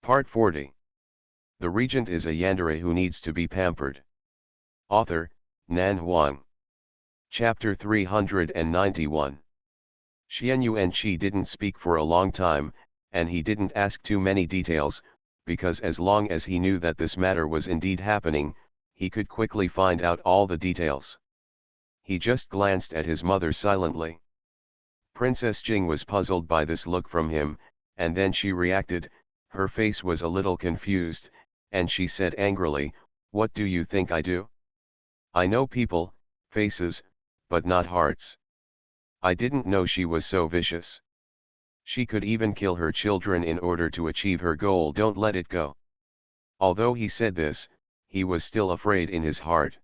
Part 40. The regent is a yandere who needs to be pampered. Author, Nan Huang. Chapter 391. Xianyuan didn't speak for a long time, and he didn't ask too many details, because as long as he knew that this matter was indeed happening, he could quickly find out all the details. He just glanced at his mother silently. Princess Jing was puzzled by this look from him, and then she reacted. Her face was a little confused, and she said angrily, "What do you think I do? I know people, faces, but not hearts. I didn't know she was so vicious. She could even kill her children in order to achieve her goal. Don't let it go." Although he said this, he was still afraid in his heart.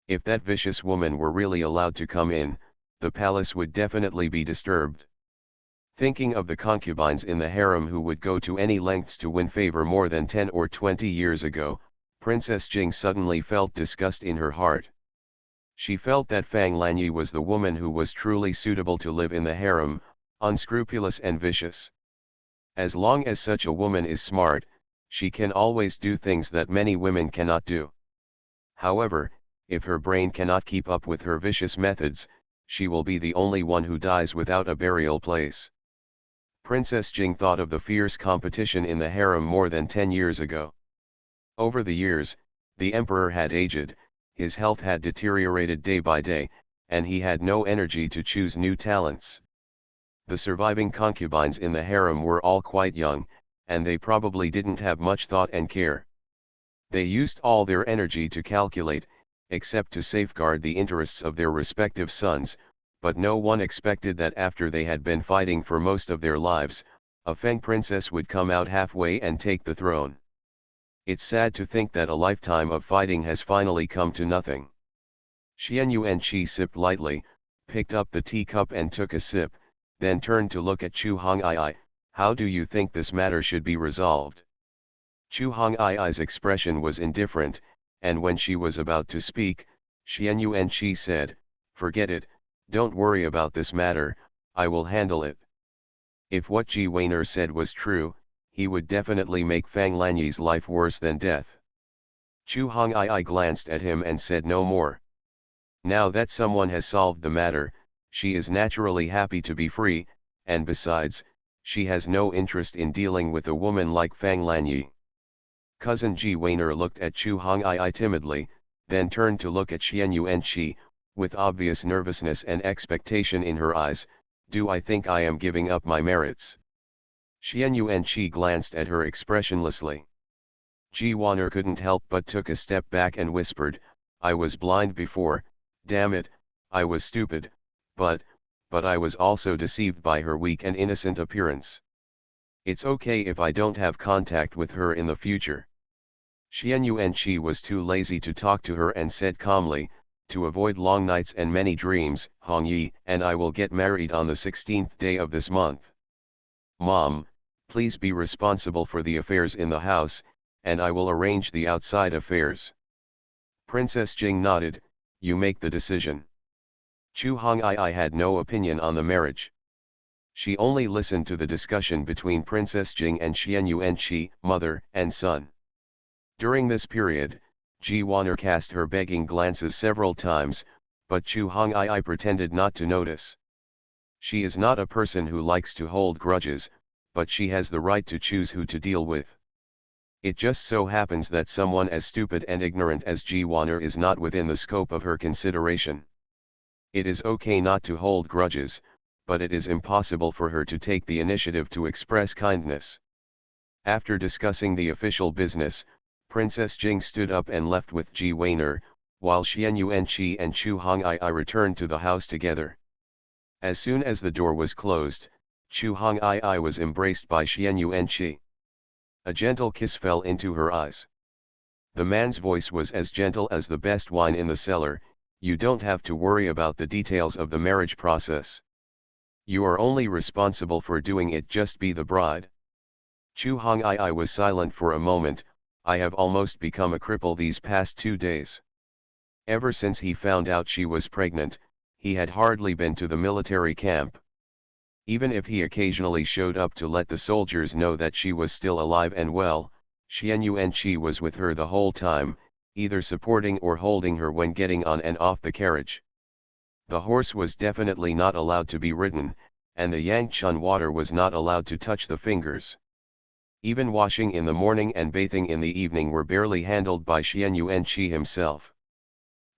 If that vicious woman were really allowed to come in, the palace would definitely be disturbed. Thinking of the concubines in the harem who would go to any lengths to win favor more than 10 or 20 years ago, Princess Jing suddenly felt disgust in her heart. She felt that Fang Lanyi was the woman who was truly suitable to live in the harem, unscrupulous and vicious. As long as such a woman is smart, she can always do things that many women cannot do. However, if her brain cannot keep up with her vicious methods, she will be the only one who dies without a burial place. Princess Jing thought of the fierce competition in the harem more than 10 years ago. Over the years, the emperor had aged, his health had deteriorated day by day, and he had no energy to choose new talents. The surviving concubines in the harem were all quite young, and they probably didn't have much thought and care. They used all their energy to calculate, except to safeguard the interests of their respective sons, but no one expected that after they had been fighting for most of their lives, a Feng princess would come out halfway and take the throne. It's sad to think that a lifetime of fighting has finally come to nothing. Xianyuan sipped lightly, picked up the teacup and took a sip, then turned to look at Chu Hongii. "How do you think this matter should be resolved?" Chu Hongii's expression was indifferent, and when she was about to speak, Xianyuan said, "Forget it, don't worry about this matter, I will handle it." If what Ji Weiner said was true, he would definitely make Fang Lanyi's life worse than death. Chu Hongii glanced at him and said no more. Now that someone has solved the matter, she is naturally happy to be free, and besides, she has no interest in dealing with a woman like Fang Lanyi. Cousin Ji Weiner looked at Chu Hongii timidly, then turned to look at Xianyuan, with obvious nervousness and expectation in her eyes. "Do I think I am giving up my merits?" Xianyuan glanced at her expressionlessly. Ji Weiner couldn't help but took a step back and whispered, "I was blind before, damn it, I was stupid, but I was also deceived by her weak and innocent appearance. It's okay if I don't have contact with her in the future." Xianyuan was too lazy to talk to her and said calmly, "To avoid long nights and many dreams, Hongyi and I will get married on the 16th day of this month. Mom, please be responsible for the affairs in the house, and I will arrange the outside affairs." Princess Jing nodded, "You make the decision." Chu Hongii had no opinion on the marriage. She only listened to the discussion between Princess Jing and Xianyuan, mother and son. During this period, Ji Weiner cast her begging glances several times, but Chu Hongii pretended not to notice. She is not a person who likes to hold grudges, but she has the right to choose who to deal with. It just so happens that someone as stupid and ignorant as Ji Weiner is not within the scope of her consideration. It is okay not to hold grudges, but it is impossible for her to take the initiative to express kindness. After discussing the official business, Princess Jing stood up and left with Ji Weiner, while Xianyuan and Chu Hongii returned to the house together. As soon as the door was closed, Chu Hongii was embraced by Xianyuan. A gentle kiss fell into her eyes. The man's voice was as gentle as the best wine in the cellar. "You don't have to worry about the details of the marriage process. You are only responsible for doing it, just be the bride." Chu Hongii was silent for a moment. "I have almost become a cripple these past 2 days. Ever since he found out she was pregnant, he had hardly been to the military camp. Even if he occasionally showed up to let the soldiers know that she was still alive and well, Xianyuan was with her the whole time, either supporting or holding her when getting on and off the carriage. The horse was definitely not allowed to be ridden, and the Yangchun water was not allowed to touch the fingers. Even washing in the morning and bathing in the evening were barely handled by Xianyuan himself.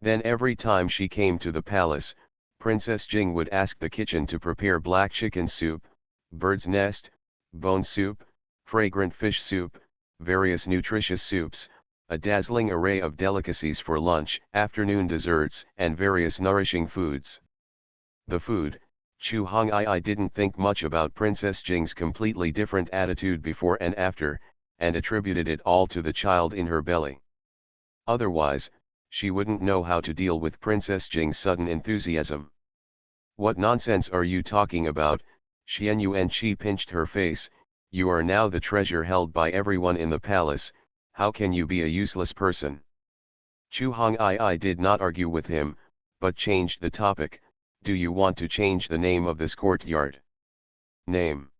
Then every time she came to the palace, Princess Jing would ask the kitchen to prepare black chicken soup, bird's nest, bone soup, fragrant fish soup, various nutritious soups, a dazzling array of delicacies for lunch, afternoon desserts, and various nourishing foods. The food, Chu Hongii didn't think much about Princess Jing's completely different attitude before and after, and attributed it all to the child in her belly. Otherwise, she wouldn't know how to deal with Princess Jing's sudden enthusiasm. "What nonsense are you talking about?" Xianyuan pinched her face. "You are now the treasure held by everyone in the palace, how can you be a useless person?" Chu Hongii did not argue with him, but changed the topic. "Do you want to change the name of this courtyard?" "Name?"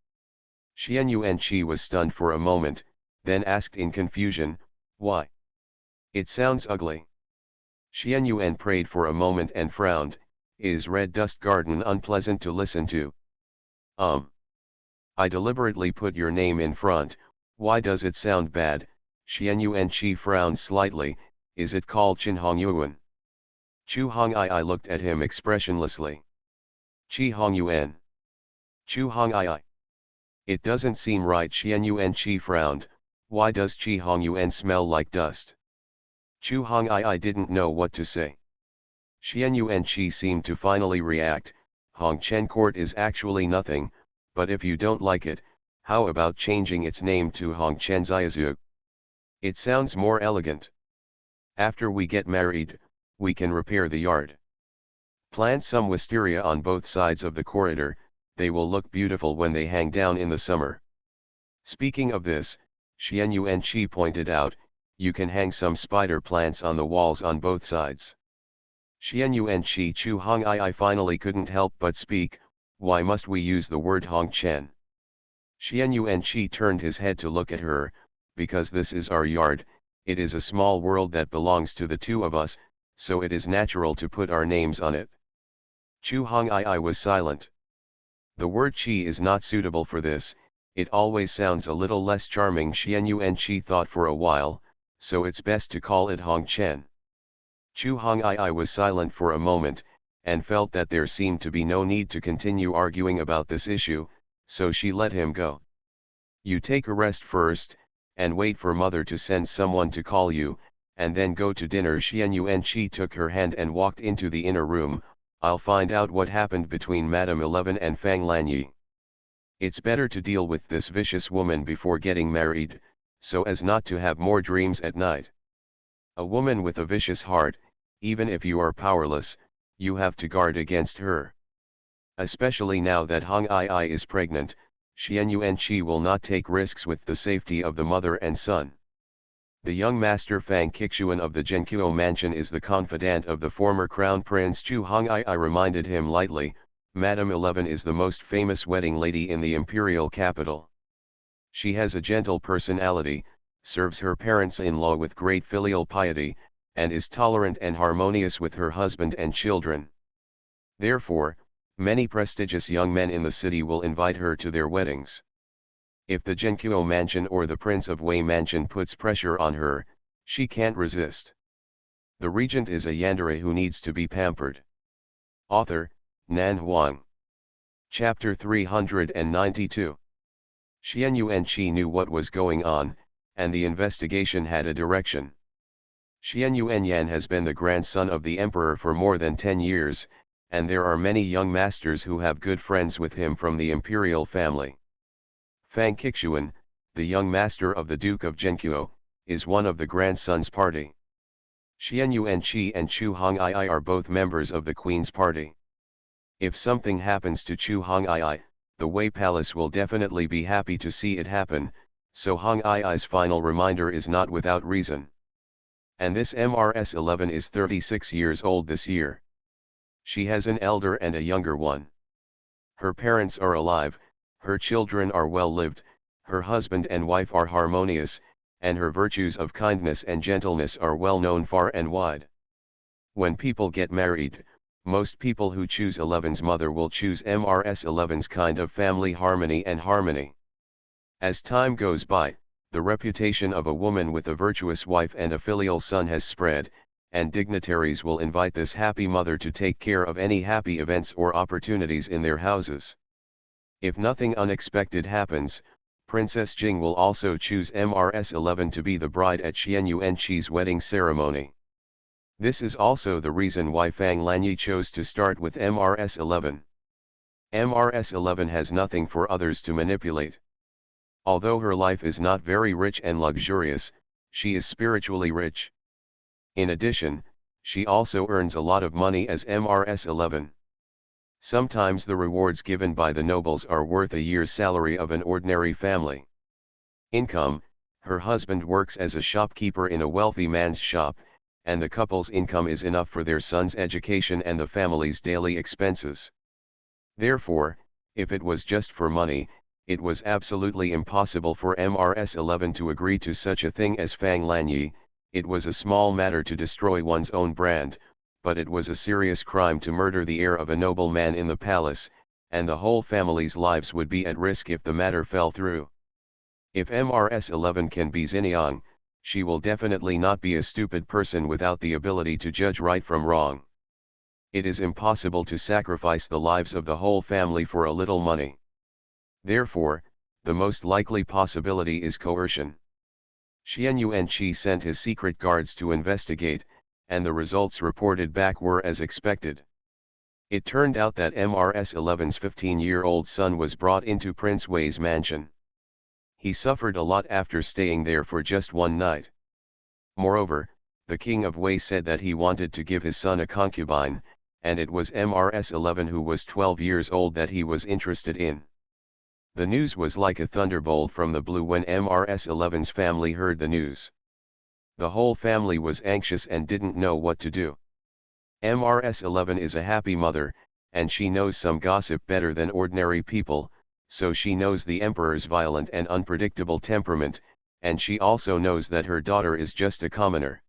Xianyuan was stunned for a moment, then asked in confusion, "Why? It sounds ugly." Xianyuan prayed for a moment and frowned. "Is Red Dust Garden unpleasant to listen to?" I deliberately put your name in front, why does it sound bad?" Xianyuan frowned slightly. "Is it called Qin Hongyuan?" Chu Hongii looked at him expressionlessly. "Qi Hongyuan? Chu Hongii? It doesn't seem right." Xianyuan frowned. "Why does Qi Hongyuan smell like dust?" Chu Hongii didn't know what to say. Xianyuan seemed to finally react. "Hongchen Court is actually nothing, but if you don't like it, how about changing its name to Hongchen Ziazhu? It sounds more elegant. After we get married, we can repair the yard. Plant some wisteria on both sides of the corridor, they will look beautiful when they hang down in the summer." Speaking of this, Xianyuan pointed out, "You can hang some spider plants on the walls on both sides." Xianyuan Chu Hongii finally couldn't help but speak, "Why must we use the word Hongchen?" Xianyuan turned his head to look at her, "Because this is our yard, it is a small world that belongs to the two of us, so it is natural to put our names on it." Chu Hongii was silent. "The word Qi is not suitable for this, it always sounds a little less charming." Xianyuan thought for a while, "So it's best to call it Hongchen." Chu Hongii was silent for a moment, and felt that there seemed to be no need to continue arguing about this issue, so she let him go. "You take a rest first, and wait for mother to send someone to call you, and then go to dinner." Xianyuan took her hand and walked into the inner room. "I'll find out what happened between Madame 11 and Fang Lanyi. It's better to deal with this vicious woman before getting married, so as not to have more dreams at night. A woman with a vicious heart, even if you are powerless, you have to guard against her. Especially now that Hongii is pregnant, Xianyuan will not take risks with the safety of the mother and son." The young master Fang Kixuan of the Zhenqiu mansion is the confidant of the former crown prince. Chu Hongii reminded him lightly, "Madame 11 is the most famous wedding lady in the imperial capital. She has a gentle personality, serves her parents-in-law with great filial piety, and is tolerant and harmonious with her husband and children. Therefore, many prestigious young men in the city will invite her to their weddings. If the Zhenqiu mansion or the Prince of Wei mansion puts pressure on her, she can't resist. The regent is a yandere who needs to be pampered." Author, Nan Huang. Chapter 392. Xianyuan knew what was going on, and the investigation had a direction. Xianyuan has been the grandson of the emperor for more than 10 years, and there are many young masters who have good friends with him from the imperial family. Fang Kixuan, the young master of the Duke of Zhenqiu, is one of the grandson's party. Xianyuan and Chu Hongii are both members of the Queen's party. If something happens to Chu Hongii, the Wei Palace will definitely be happy to see it happen, so Hongii's final reminder is not without reason. And this Mrs. 11 is 36 years old this year. She has an elder and a younger one. Her parents are alive, her children are well-lived, her husband and wife are harmonious, and her virtues of kindness and gentleness are well known far and wide. When people get married, most people who choose 11's mother will choose Mrs. 11's kind of family harmony and harmony. As time goes by, the reputation of a woman with a virtuous wife and a filial son has spread, and dignitaries will invite this happy mother to take care of any happy events or opportunities in their houses. If nothing unexpected happens, Princess Jing will also choose Mrs. 11 to be the bride at Xian Yuanqi's wedding ceremony. This is also the reason why Fang Lanyi chose to start with Mrs. 11. Mrs. 11 has nothing for others to manipulate. Although her life is not very rich and luxurious, she is spiritually rich. In addition, she also earns a lot of money as Mrs. 11. Sometimes the rewards given by the nobles are worth a year's salary of an ordinary family. Income: her husband works as a shopkeeper in a wealthy man's shop, and the couple's income is enough for their son's education and the family's daily expenses. Therefore, if it was just for money, it was absolutely impossible for Mrs. 11 to agree to such a thing as Fang Lanyi. It was a small matter to destroy one's own brand, but it was a serious crime to murder the heir of a noble man in the palace, and the whole family's lives would be at risk if the matter fell through. If Mrs. 11 can be Xinjiang, she will definitely not be a stupid person without the ability to judge right from wrong. It is impossible to sacrifice the lives of the whole family for a little money. Therefore, the most likely possibility is coercion. Xian Yuanqi sent his secret guards to investigate, and the results reported back were as expected. It turned out that Mrs. 11's 15-year-old son was brought into Prince Wei's mansion. He suffered a lot after staying there for just one night. Moreover, the king of Wei said that he wanted to give his son a concubine, and it was Mrs. 11 who was 12 years old that he was interested in. The news was like a thunderbolt from the blue when Mrs. 11's family heard the news. The whole family was anxious and didn't know what to do. Mrs. 11 is a happy mother, and she knows some gossip better than ordinary people, so she knows the emperor's violent and unpredictable temperament, and she also knows that her daughter is just a commoner.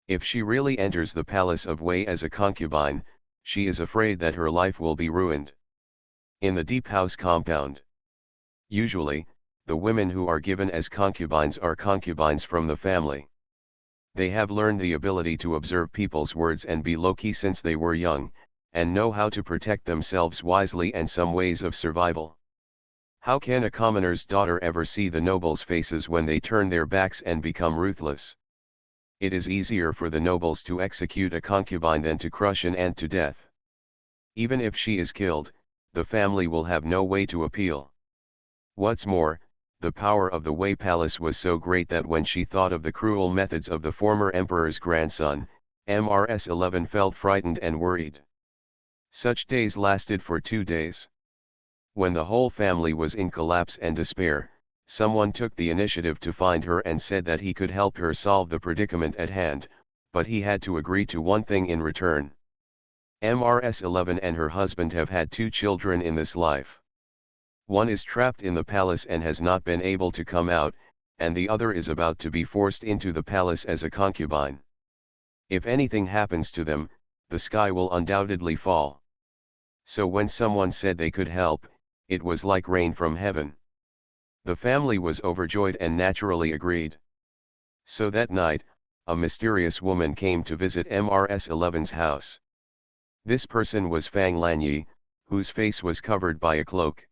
If she really enters the palace of Wei as a concubine, she is afraid that her life will be ruined. In the deep house compound, usually, the women who are given as concubines are concubines from the family. They have learned the ability to observe people's words and be low-key since they were young, and know how to protect themselves wisely and some ways of survival. How can a commoner's daughter ever see the nobles' faces when they turn their backs and become ruthless? It is easier for the nobles to execute a concubine than to crush an ant to death. Even if she is killed, the family will have no way to appeal. What's more, the power of the Wei palace was so great that when she thought of the cruel methods of the former emperor's grandson, Mrs. 11 felt frightened and worried. Such days lasted for 2 days. When the whole family was in collapse and despair, someone took the initiative to find her and said that he could help her solve the predicament at hand, but he had to agree to one thing in return. Mrs. 11 and her husband have had 2 children in this life. One is trapped in the palace and has not been able to come out, and the other is about to be forced into the palace as a concubine. If anything happens to them, the sky will undoubtedly fall. So when someone said they could help, it was like rain from heaven. The family was overjoyed and naturally agreed. So that night, a mysterious woman came to visit Mrs. 11's house. This person was Fang Lanyi, whose face was covered by a cloak.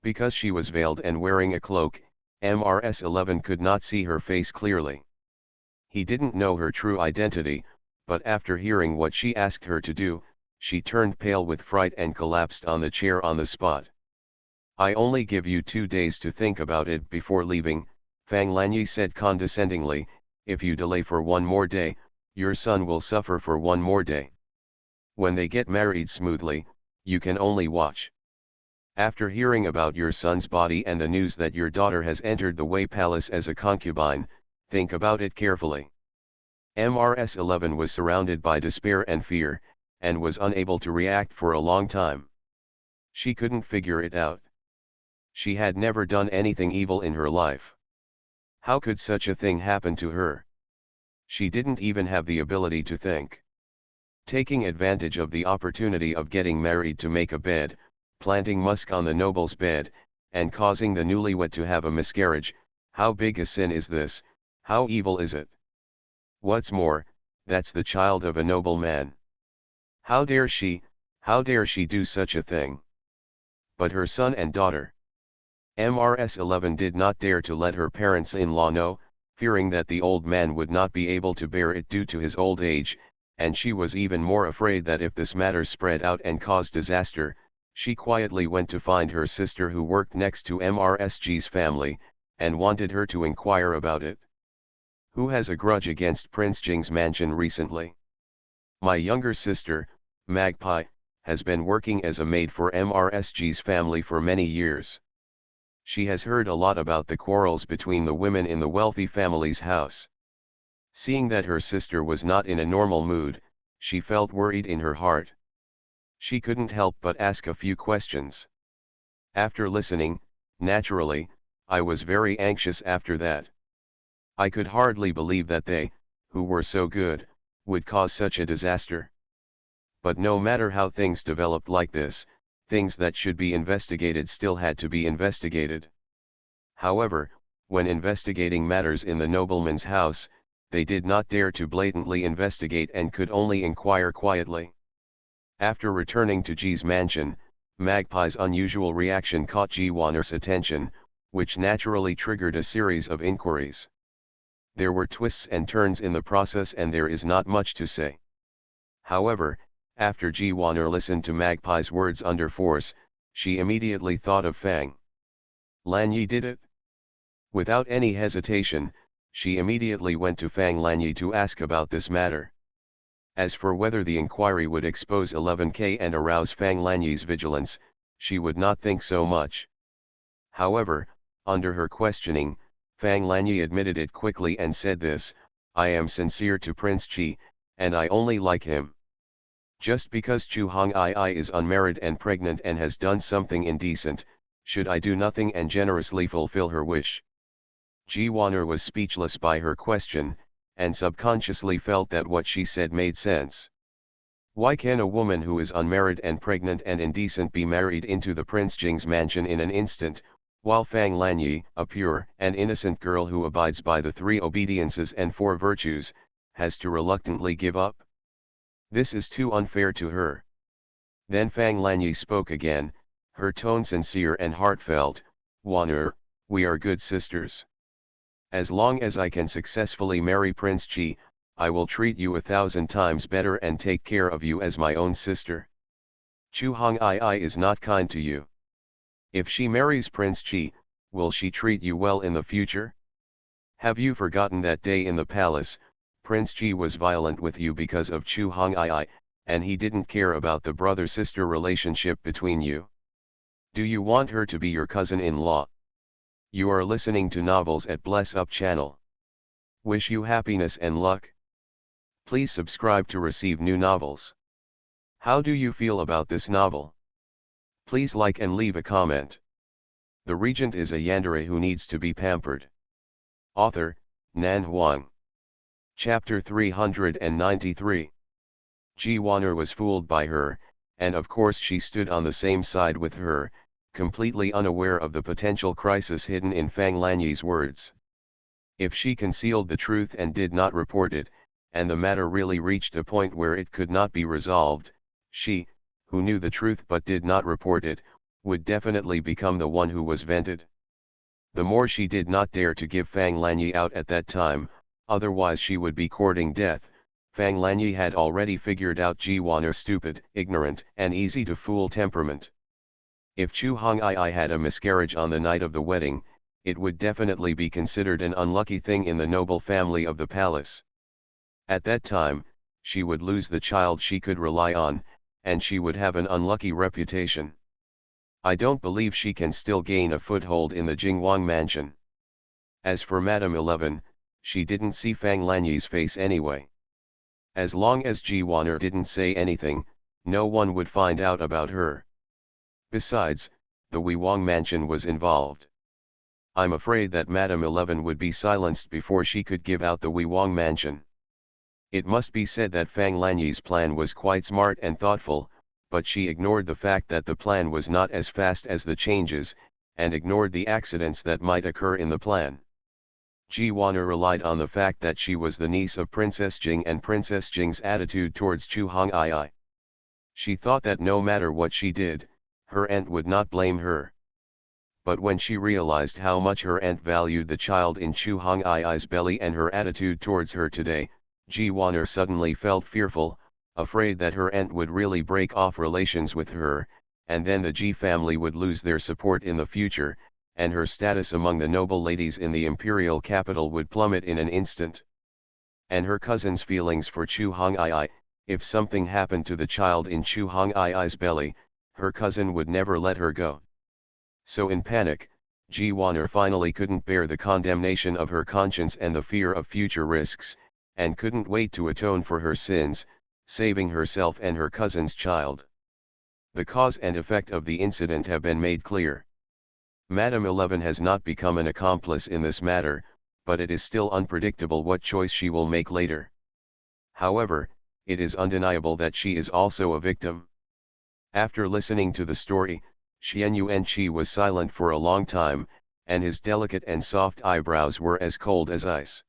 Because she was veiled and wearing a cloak, Mrs. 11 could not see her face clearly. He didn't know her true identity, but after hearing what she asked her to do, she turned pale with fright and collapsed on the chair on the spot. "I only give you 2 days to think about it before leaving," Fang Lanyi said condescendingly. "If you delay for 1 more day, your son will suffer for 1 more day. When they get married smoothly, you can only watch. After hearing about your son's body and the news that your daughter has entered the Wei Palace as a concubine, think about it carefully." Mrs. 11 was surrounded by despair and fear, and was unable to react for a long time. She couldn't figure it out. She had never done anything evil in her life. How could such a thing happen to her? She didn't even have the ability to think. Taking advantage of the opportunity of getting married to make a bed, planting musk on the noble's bed, and causing the newlywed to have a miscarriage, how big a sin is this, how evil is it? What's more, that's the child of a noble man. How dare she do such a thing? But her son and daughter. Mrs. 11 did not dare to let her parents-in-law know, fearing that the old man would not be able to bear it due to his old age, and she was even more afraid that if this matter spread out and caused disaster, she quietly went to find her sister who worked next to Mrsg's family, and wanted her to inquire about it. Who has a grudge against Prince Jing's mansion recently? My younger sister, Magpie, has been working as a maid for Mrsg's family for many years. She has heard a lot about the quarrels between the women in the wealthy family's house. Seeing that her sister was not in a normal mood, she felt worried in her heart. She couldn't help but ask a few questions. After listening, naturally, I was very anxious after that. I could hardly believe that they, who were so good, would cause such a disaster. But no matter how things developed like this, things that should be investigated still had to be investigated. However, when investigating matters in the nobleman's house, they did not dare to blatantly investigate and could only inquire quietly. After returning to Ji's mansion, Magpie's unusual reaction caught Ji Wanner's attention, which naturally triggered a series of inquiries. There were twists and turns in the process and there is not much to say. However, after Ji Wanner listened to Magpie's words under force, she immediately thought of Fang Lanyi did it? Without any hesitation, she immediately went to Fang Lanyi to ask about this matter. As for whether the inquiry would expose 11K and arouse Fang Lanyi's vigilance, she would not think so much. However, under her questioning, Fang Lanyi admitted it quickly and said this, I am sincere to Prince Chi, and I only like him. Just because Chu Hong Ai is unmarried and pregnant and has done something indecent, should I do nothing and generously fulfill her wish? Ji Wanner was speechless by her question, and subconsciously felt that what she said made sense. Why can a woman who is unmarried and pregnant and indecent be married into the Prince Jing's mansion in an instant, while Fang Lanyi, a pure and innocent girl who abides by the 3 obediences and 4 virtues, has to reluctantly give up? This is too unfair to her. Then Fang Lanyi spoke again, her tone sincere and heartfelt, Wanner, we are good sisters. As long as I can successfully marry Prince Chi, I will treat you 1,000 times better and take care of you as my own sister. Chu Hong Ai is not kind to you. If she marries Prince Chi, will she treat you well in the future? Have you forgotten that day in the palace, Prince Chi was violent with you because of Chu Hong Ai, and he didn't care about the brother-sister relationship between you? Do you want her to be your cousin-in-law? You are listening to novels at Bless Up channel. Wish you happiness and luck. Please subscribe to receive new novels. How do you feel about this novel? Please like and leave a comment. The regent is a yandere who needs to be pampered. Author, Nan Huang. Chapter 393. Ji Wanner was fooled by her, and of course she stood on the same side with her, completely unaware of the potential crisis hidden in Fang Lanyi's words. If she concealed the truth and did not report it, and the matter really reached a point where it could not be resolved, she, who knew the truth but did not report it, would definitely become the one who was vented. The more she did not dare to give Fang Lanyi out at that time, otherwise she would be courting death. Fang Lanyi had already figured out Ji Wanner's stupid, ignorant, and easy to fool temperament. If Chu Hong Ai had a miscarriage on the night of the wedding, it would definitely be considered an unlucky thing in the noble family of the palace. At that time, she would lose the child she could rely on, and she would have an unlucky reputation. I don't believe she can still gain a foothold in the Jingwang mansion. As for Madame 11, she didn't see Fang Lanyi's face anyway. As long as Ji Wanner didn't say anything, no one would find out about her. Besides, the Wewang mansion was involved. I'm afraid that Madame 11 would be silenced before she could give out the Wewang mansion. It must be said that Fang Lanyi's plan was quite smart and thoughtful, but she ignored the fact that the plan was not as fast as the changes, and ignored the accidents that might occur in the plan. Ji Wan'er relied on the fact that she was the niece of Princess Jing and Princess Jing's attitude towards Chu Hong'ai. She thought that no matter what she did, her aunt would not blame her. But when she realized how much her aunt valued the child in Chu Hong'ai's belly and her attitude towards her today, Ji Wan'er suddenly felt fearful, afraid that her aunt would really break off relations with her, and then the Ji family would lose their support in the future, and her status among the noble ladies in the imperial capital would plummet in an instant. And her cousin's feelings for Chu Hong'ai, if something happened to the child in Chu Hong'ai's belly, her cousin would never let her go. So in panic, Ji Wan'er finally couldn't bear the condemnation of her conscience and the fear of future risks, and couldn't wait to atone for her sins, saving herself and her cousin's child. The cause and effect of the incident have been made clear. Madame 11 has not become an accomplice in this matter, but it is still unpredictable what choice she will make later. However, it is undeniable that she is also a victim. After listening to the story, Xian Yuanqi was silent for a long time, and his delicate and soft eyebrows were as cold as ice.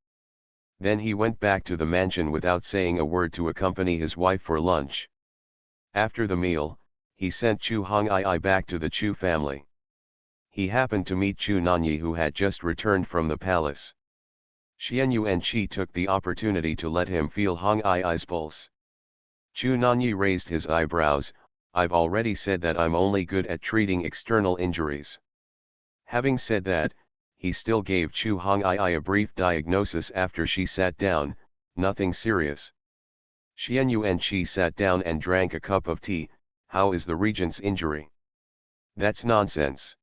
Then he went back to the mansion without saying a word to accompany his wife for lunch. After the meal, he sent Chu Hong'ai back to the Chu family. He happened to meet Chu Nanyi, who had just returned from the palace. Xian Yuanqi took the opportunity to let him feel Hong'ai's pulse. Chu Nanyi raised his eyebrows. I've already said that I'm only good at treating external injuries. Having said that, he still gave Chu Hong'ai a brief diagnosis after she sat down, nothing serious. Xian Yuanqi sat down and drank a cup of tea. How is the regent's injury? That's nonsense.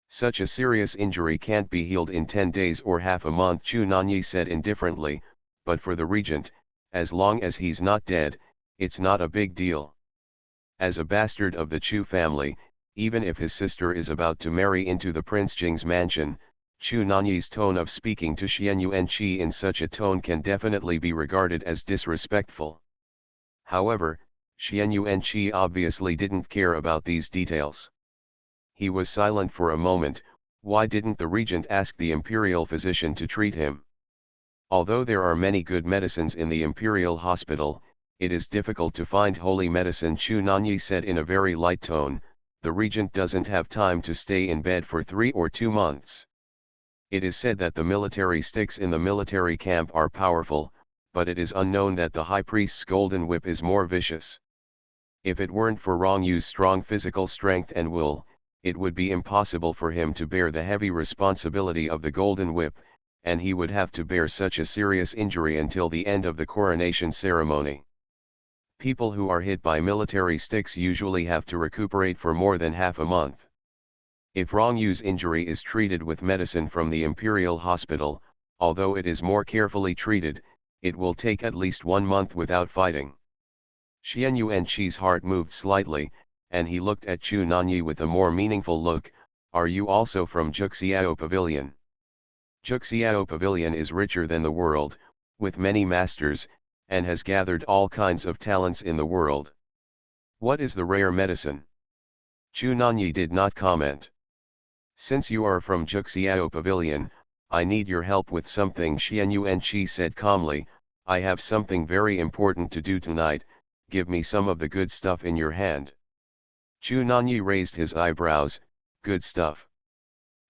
Such a serious injury can't be healed in 10 days or half a month, Chu Nanyi said indifferently, but for the regent, as long as he's not dead, it's not a big deal. As a bastard of the Chu family, even if his sister is about to marry into the Prince Jing's mansion, Chu Nanyi's tone of speaking to Xian Yuanqi in such a tone can definitely be regarded as disrespectful. However, Xian Yuanqi obviously didn't care about these details. He was silent for a moment. Why didn't the regent ask the imperial physician to treat him? Although there are many good medicines in the imperial hospital, it is difficult to find holy medicine, Chu Nanyi said in a very light tone. The regent doesn't have time to stay in bed for 3 or 2 months. It is said that the military sticks in the military camp are powerful, but it is unknown that the high priest's golden whip is more vicious. If it weren't for Rong Yu's strong physical strength and will, it would be impossible for him to bear the heavy responsibility of the golden whip, and he would have to bear such a serious injury until the end of the coronation ceremony. People who are hit by military sticks usually have to recuperate for more than half a month. If Rong Yu's injury is treated with medicine from the imperial hospital, although it is more carefully treated, it will take at least 1 month without fighting. Xian Yuanqi's heart moved slightly, and he looked at Chu Nanyi with a more meaningful look. Are you also from Juxiao Pavilion? Juxiao Pavilion is richer than the world, with many masters, and has gathered all kinds of talents in the world. What is the rare medicine? Chu Nanyi did not comment. Since you are from Juxiao Pavilion, I need your help with something, Xian Yuanqi said calmly. I have something very important to do tonight. Give me some of the good stuff in your hand. Chu Nanyi raised his eyebrows. Good stuff.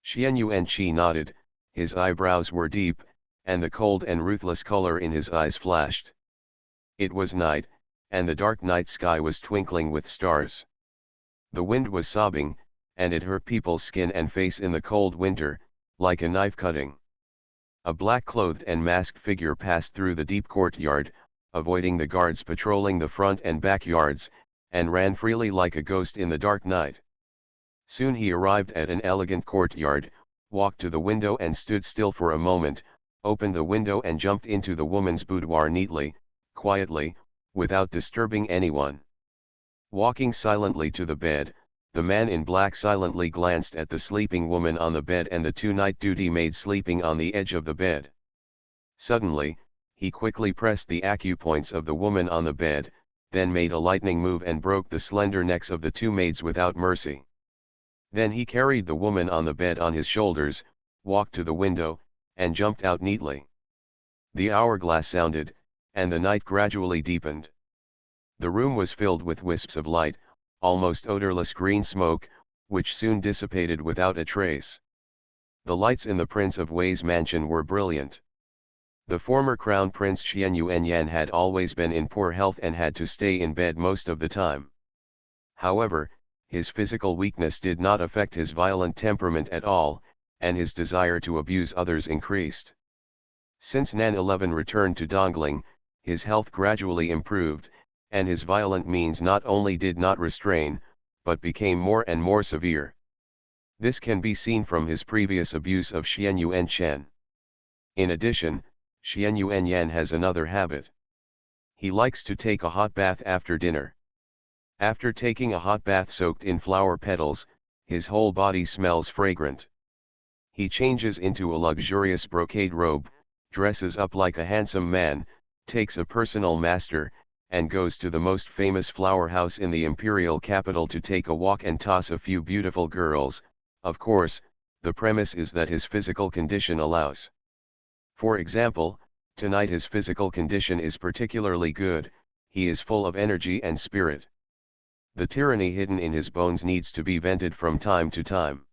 Xian Yuanqi nodded. His eyebrows were deep, and the cold and ruthless color in his eyes flashed. It was night, and the dark night sky was twinkling with stars. The wind was sobbing, and it hurt people's skin and face in the cold winter, like a knife cutting. A black-clothed and masked figure passed through the deep courtyard, avoiding the guards patrolling the front and backyards, and ran freely like a ghost in the dark night. Soon he arrived at an elegant courtyard, walked to the window and stood still for a moment, opened the window and jumped into the woman's boudoir neatly, quietly, without disturbing anyone. Walking silently to the bed, The man in black silently glanced at the sleeping woman on the bed and the two night duty maids sleeping on the edge of the bed. Suddenly, he quickly pressed the acupoints of the woman on the bed, then made a lightning move and broke the slender necks of the two maids without mercy. Then he carried the woman on the bed on his shoulders, walked to the window, and jumped out neatly. The hourglass sounded, and the night gradually deepened. The room was filled with wisps of light, almost odorless green smoke, which soon dissipated without a trace. The lights in the Prince of Wei's mansion were brilliant. The former Crown Prince Xian Yuanyan had always been in poor health and had to stay in bed most of the time. However, his physical weakness did not affect his violent temperament at all, and his desire to abuse others increased. Since Nan 11 returned to Dongling, his health gradually improved, and his violent means not only did not restrain, but became more and more severe. This can be seen from his previous abuse of Xian Yuanchen. In addition, Xian Yuanyan has another habit. He likes to take a hot bath after dinner. After taking a hot bath soaked in flower petals, his whole body smells fragrant. He changes into a luxurious brocade robe, dresses up like a handsome man, takes a personal master, and goes to the most famous flower house in the imperial capital to take a walk and toss a few beautiful girls. Of course, the premise is that his physical condition allows. For example, tonight his physical condition is particularly good, he is full of energy and spirit. The tyranny hidden in his bones needs to be vented from time to time.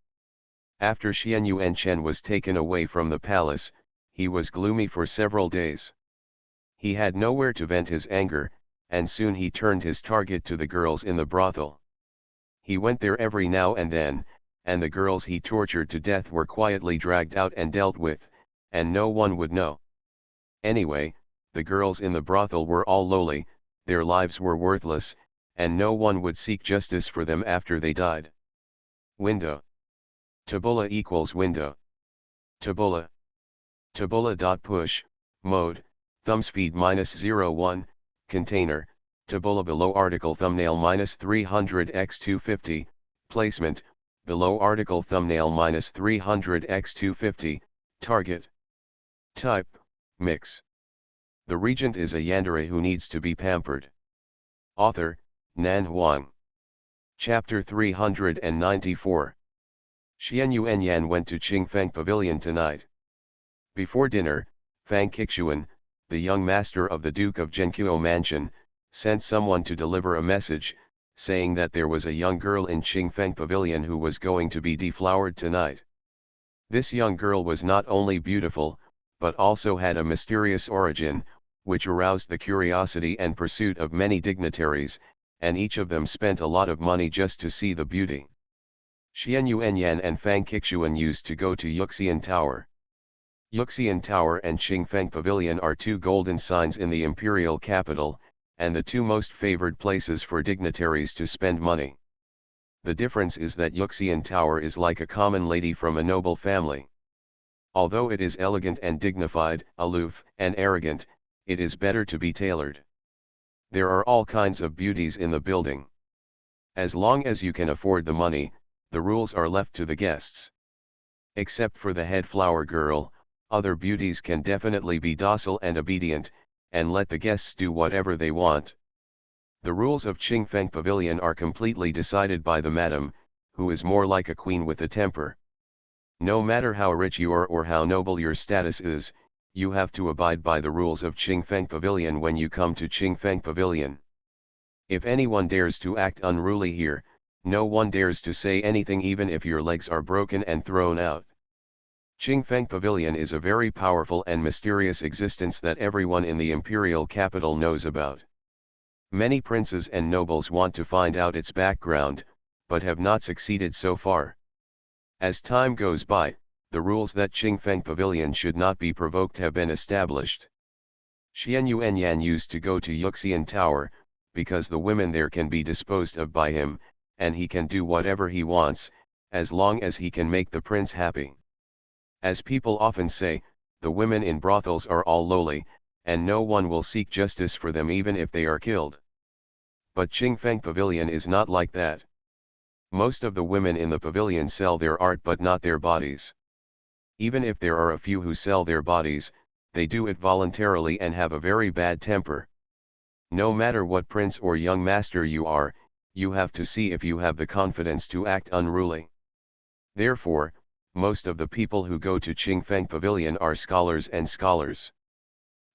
After Xian Yuanchen was taken away from the palace, he was gloomy for several days. He had nowhere to vent his anger, and soon he turned his target to the girls in the brothel. He went there every now and then, and the girls he tortured to death were quietly dragged out and dealt with, and no one would know. Anyway, the girls in the brothel were all lowly, their lives were worthless, and no one would seek justice for them after they died. Window. Tabula equals window. Tabula. Tabula.push, mode, thumbspeed -01, container, tabula below article thumbnail -300x250, placement, below article thumbnail -300x250, target. Type, mix. The regent is a yandere who needs to be pampered. Author, Nan Huang. Chapter 394. Xian Yuanyan went to Qingfeng Pavilion tonight. Before dinner, Fang Qixuan, the young master of the Duke of Zhenqiu Mansion, sent someone to deliver a message, saying that there was a young girl in Qingfeng Pavilion who was going to be deflowered tonight. This young girl was not only beautiful, but also had a mysterious origin, which aroused the curiosity and pursuit of many dignitaries, and each of them spent a lot of money just to see the beauty. Xian Yuanyan and Fang Qixuan used to go to Yuxian Tower. Yuxian Tower and Qingfeng Pavilion are two golden signs in the imperial capital, and the two most favored places for dignitaries to spend money. The difference is that Yuxian Tower is like a common lady from a noble family. Although it is elegant and dignified, aloof and arrogant, it is better to be tailored. There are all kinds of beauties in the building. As long as you can afford the money, the rules are left to the guests. Except for the head flower girl, other beauties can definitely be docile and obedient, and let the guests do whatever they want. The rules of Qingfeng Pavilion are completely decided by the madam, who is more like a queen with a temper. No matter how rich you are or how noble your status is, you have to abide by the rules of Qingfeng Pavilion when you come to Qingfeng Pavilion. If anyone dares to act unruly here, no one dares to say anything even if your legs are broken and thrown out. Qingfeng Pavilion is a very powerful and mysterious existence that everyone in the imperial capital knows about. Many princes and nobles want to find out its background, but have not succeeded so far. As time goes by, the rules that Qingfeng Pavilion should not be provoked have been established. Xian Yuanyan used to go to Yuxian Tower, because the women there can be disposed of by him, and he can do whatever he wants, as long as he can make the prince happy. As people often say, the women in brothels are all lowly, and no one will seek justice for them even if they are killed. But Qingfeng Pavilion is not like that. Most of the women in the pavilion sell their art but not their bodies. Even if there are a few who sell their bodies, they do it voluntarily and have a very bad temper. No matter what prince or young master you are, you have to see if you have the confidence to act unruly. Therefore, most of the people who go to Qingfeng Pavilion are scholars and scholars.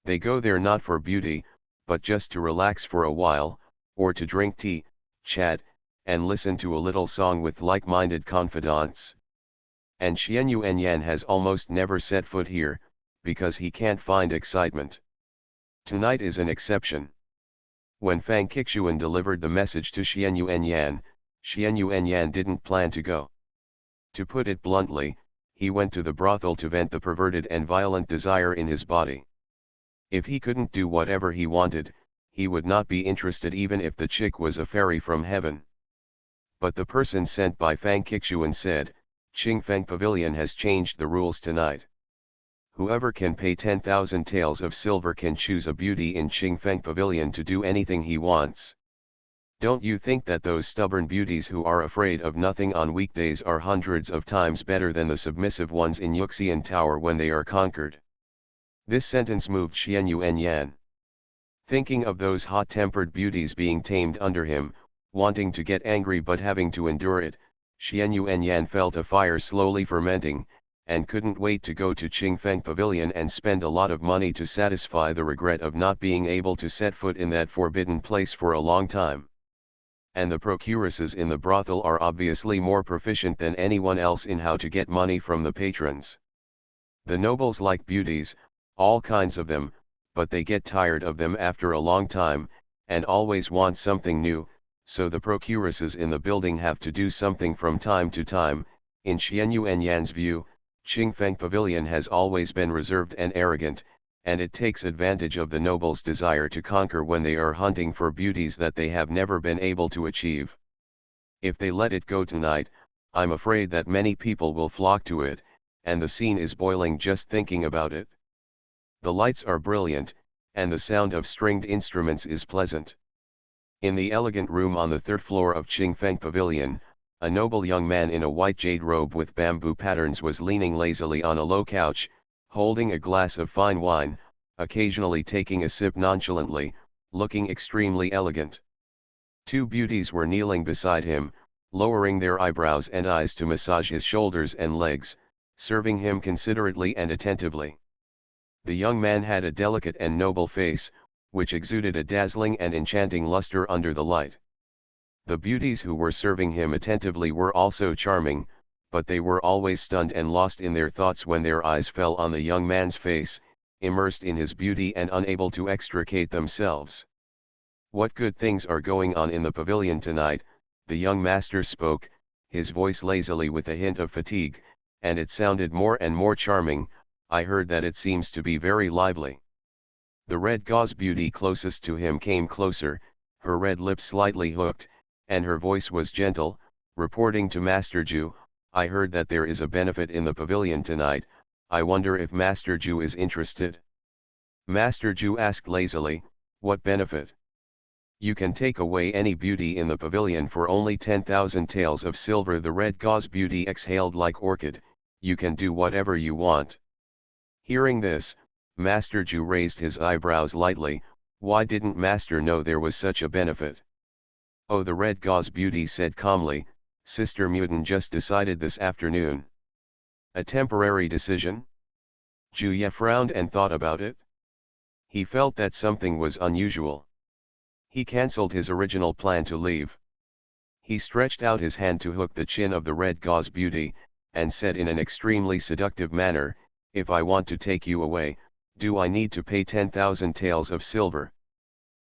They go there not for beauty, but just to relax for a while, or to drink tea, chat, and listen to a little song with like-minded confidants. And Xian Yuanyan has almost never set foot here, because he can't find excitement. Tonight is an exception. When Fang Qixuan delivered the message to Xian Yuanyan didn't plan to go. To put it bluntly, he went to the brothel to vent the perverted and violent desire in his body. If he couldn't do whatever he wanted, he would not be interested even if the chick was a fairy from heaven. But the person sent by Fang Qixuan said, Qingfeng Pavilion has changed the rules tonight. Whoever can pay 10,000 taels of silver can choose a beauty in Qingfeng Pavilion to do anything he wants. Don't you think that those stubborn beauties who are afraid of nothing on weekdays are hundreds of times better than the submissive ones in Yuxian Tower when they are conquered? This sentence moved Xian Yuanyan. Thinking of those hot-tempered beauties being tamed under him, wanting to get angry but having to endure it, Xian Yuanyan felt a fire slowly fermenting, and couldn't wait to go to Qingfeng Pavilion and spend a lot of money to satisfy the regret of not being able to set foot in that forbidden place for a long time. And the procuresses in the brothel are obviously more proficient than anyone else in how to get money from the patrons. The nobles like beauties, all kinds of them, but they get tired of them after a long time, and always want something new, so the procuresses in the building have to do something from time to time. In Xian Yuanyan's view, Qingfeng Pavilion has always been reserved and arrogant, and it takes advantage of the nobles' desire to conquer when they are hunting for beauties that they have never been able to achieve. If they let it go tonight, I'm afraid that many people will flock to it, and the scene is boiling just thinking about it. The lights are brilliant, and the sound of stringed instruments is pleasant. In the elegant room on the third floor of Qingfeng Pavilion, a noble young man in a white jade robe with bamboo patterns was leaning lazily on a low couch, holding a glass of fine wine, occasionally taking a sip nonchalantly, looking extremely elegant. Two beauties were kneeling beside him, lowering their eyebrows and eyes to massage his shoulders and legs, serving him considerately and attentively. The young man had a delicate and noble face, which exuded a dazzling and enchanting luster under the light. The beauties who were serving him attentively were also charming, but they were always stunned and lost in their thoughts when their eyes fell on the young man's face, immersed in his beauty and unable to extricate themselves. What good things are going on in the pavilion tonight? The young master spoke, his voice lazily with a hint of fatigue, and it sounded more and more charming. I heard that it seems to be very lively. The red gauze beauty closest to him came closer, her red lips slightly hooked, and her voice was gentle, reporting to Master Ju, I heard that there is a benefit in the pavilion tonight. I wonder if Master Ju is interested. Master Ju asked lazily, what benefit? You can take away any beauty in the pavilion for only 10,000 taels of silver. The red gauze beauty exhaled like orchid, you can do whatever you want. Hearing this, Master Ju raised his eyebrows lightly. Why didn't Master know there was such a benefit? Oh, the red gauze beauty said calmly, Sister Mutin just decided this afternoon. A temporary decision? Ju Ye frowned and thought about it. He felt that something was unusual. He cancelled his original plan to leave. He stretched out his hand to hook the chin of the red gauze beauty, and said in an extremely seductive manner, if I want to take you away, do I need to pay 10,000 taels of silver?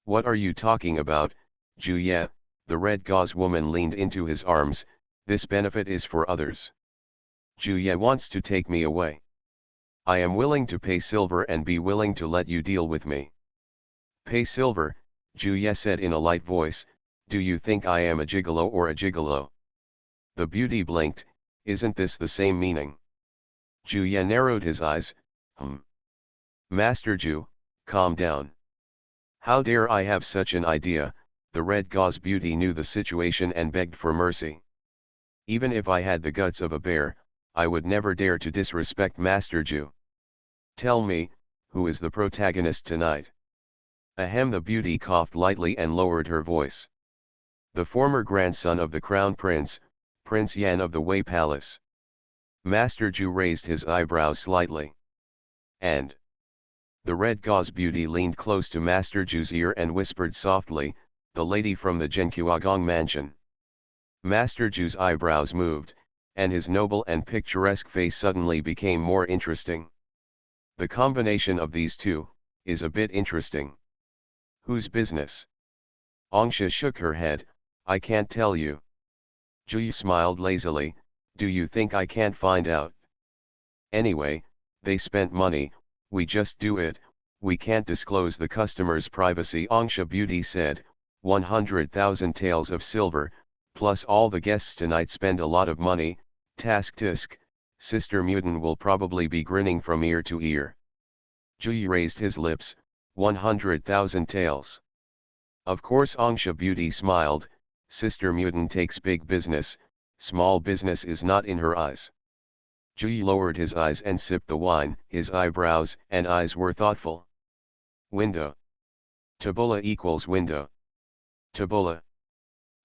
What are you talking about, Ju Ye? The red gauze woman leaned into his arms, this benefit is for others. Ju Ye wants to take me away. I am willing to pay silver and be willing to let you deal with me. Pay silver, Ju Ye said in a light voice, do you think I am a gigolo or a gigolo? The beauty blinked, isn't this the same meaning? Ju Ye narrowed his eyes, Master Ju, calm down. How dare I have such an idea? The red gauze beauty knew the situation and begged for mercy. Even if I had the guts of a bear, I would never dare to disrespect Master Jew. Tell me, who is the protagonist tonight? Ahem, the beauty coughed lightly and lowered her voice. The former grandson of the crown prince, Prince Yan of the Wei Palace. Master Jew raised his eyebrows slightly. And the red gauze beauty leaned close to Master Jew's ear and whispered softly, the lady from the Genkuagong mansion. Master Jew's eyebrows moved, and his noble and picturesque face suddenly became more interesting. The combination of these two is a bit interesting. Whose business? Angsha shook her head. I can't tell you. Juyi smiled lazily. Do you think I can't find out? Anyway, they spent money, we just do it, we can't disclose the customer's privacy. Angsha Beauty said, 100,000 taels of silver, plus all the guests tonight spend a lot of money. Tisk, Sister Mutant will probably be grinning from ear to ear. Juyi raised his lips, 100,000 taels. Of course. Angsha Beauty smiled. Sister Mutant takes big business, small business is not in her eyes. Juyi lowered his eyes and sipped the wine, his eyebrows and eyes were thoughtful. Window. Tabula equals window. Tabula.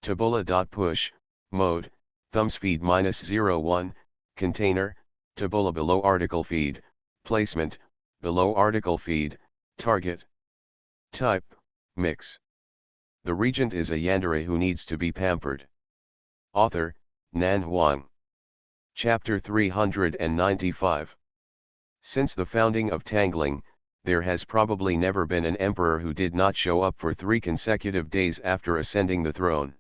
Tabula.push, mode, thumbs feed -01, container, tabula below article feed, placement, below article feed, target. Type, mix. The regent is a yandere who needs to be pampered. Author, Nan Huang. Chapter 395. Since the founding of Tangling, there has probably never been an emperor who did not show up for 3 consecutive days after ascending the throne.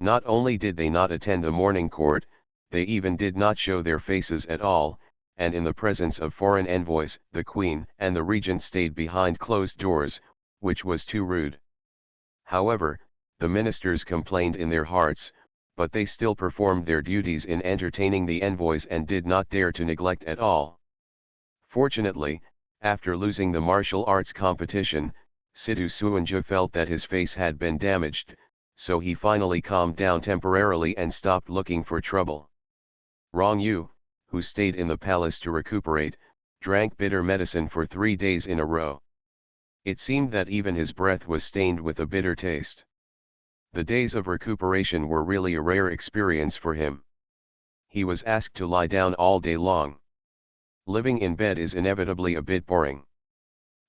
Not only did they not attend the morning court, they even did not show their faces at all, and in the presence of foreign envoys, the queen and the regent stayed behind closed doors, which was too rude. However, the ministers complained in their hearts, but they still performed their duties in entertaining the envoys and did not dare to neglect at all. Fortunately, after losing the martial arts competition, Sidhu Suanja felt that his face had been damaged, so he finally calmed down temporarily and stopped looking for trouble. Rong Yu, who stayed in the palace to recuperate, drank bitter medicine for 3 days in a row. It seemed that even his breath was stained with a bitter taste. The days of recuperation were really a rare experience for him. He was asked to lie down all day long. Living in bed is inevitably a bit boring.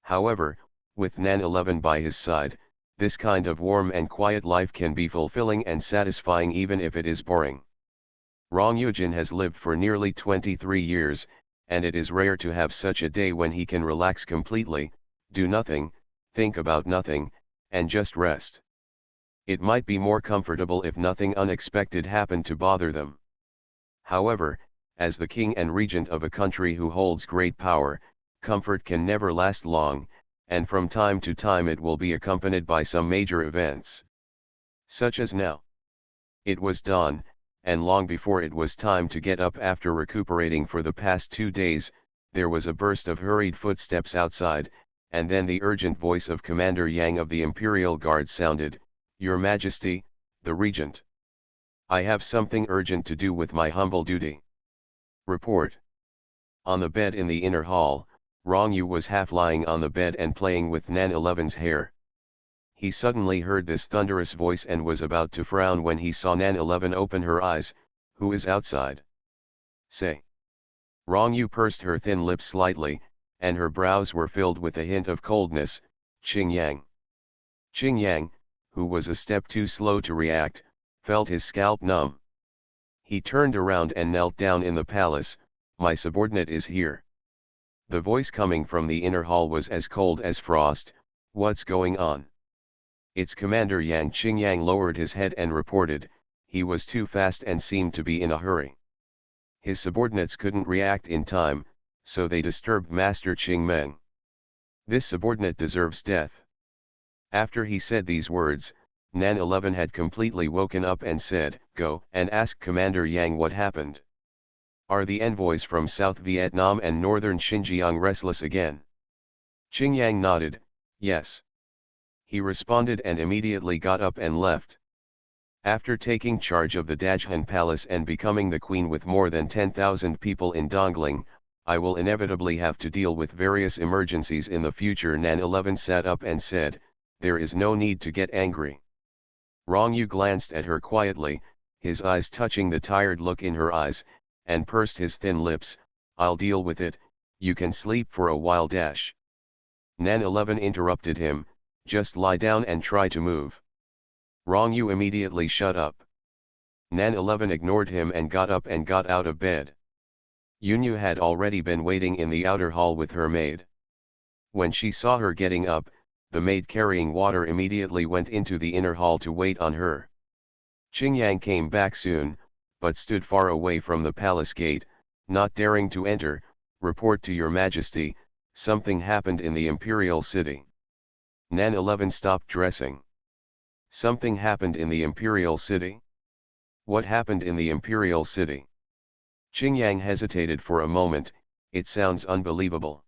However, with Nan 11 by his side, this kind of warm and quiet life can be fulfilling and satisfying even if it is boring. Rong Yujin has lived for nearly 23 years, and it is rare to have such a day when he can relax completely, do nothing, think about nothing, and just rest. It might be more comfortable if nothing unexpected happened to bother them. However, as the king and regent of a country who holds great power, comfort can never last long, and from time to time it will be accompanied by some major events. Such as now. It was dawn, and long before it was time to get up after recuperating for the past 2 days, there was a burst of hurried footsteps outside, and then the urgent voice of Commander Yang of the Imperial Guard sounded, "Your Majesty, the Regent. I have something urgent to do with my humble duty." Report. On the bed in the inner hall, Rong Yu was half lying on the bed and playing with Nan 11's hair. He suddenly heard this thunderous voice and was about to frown when he saw Nan 11 open her eyes. "Who is outside?" "Say." Rong Yu pursed her thin lips slightly, and her brows were filled with a hint of coldness. "Qing Yang." Qing Yang, who was a step too slow to react, felt his scalp numb. He turned around and knelt down in the palace. "My subordinate is here." The voice coming from the inner hall was as cold as frost. "What's going on?" "It's Commander Yang." Qing Yang lowered his head and reported. He was too fast and seemed to be in a hurry. His subordinates couldn't react in time, so they disturbed Master Qing Meng. "This subordinate deserves death." After he said these words, Nan 11 had completely woken up and said, "Go and ask Commander Yang what happened. Are the envoys from South Vietnam and Northern Xinjiang restless again?" Qing Yang nodded, "Yes." He responded and immediately got up and left. After taking charge of the Dajhan Palace and becoming the queen with more than 10,000 people in Dongling, I will inevitably have to deal with various emergencies in the future. Nan 11 sat up and said, there is no need to get angry. Rong Yu glanced at her quietly, his eyes touching the tired look in her eyes, and pursed his thin lips. I'll deal with it, you can sleep for a while. Nan 11 interrupted him, just lie down and try to move. Rong Yu immediately shut up. Nan 11 ignored him and got up and got out of bed. Yunyu had already been waiting in the outer hall with her maid. When she saw her getting up, the maid carrying water immediately went into the inner hall to wait on her. Qingyang came back soon, but stood far away from the palace gate, not daring to enter. Report to your majesty, something happened in the imperial city. Nan 11 stopped dressing. Something happened in the imperial city? What happened in the imperial city? Qingyang hesitated for a moment. It sounds unbelievable.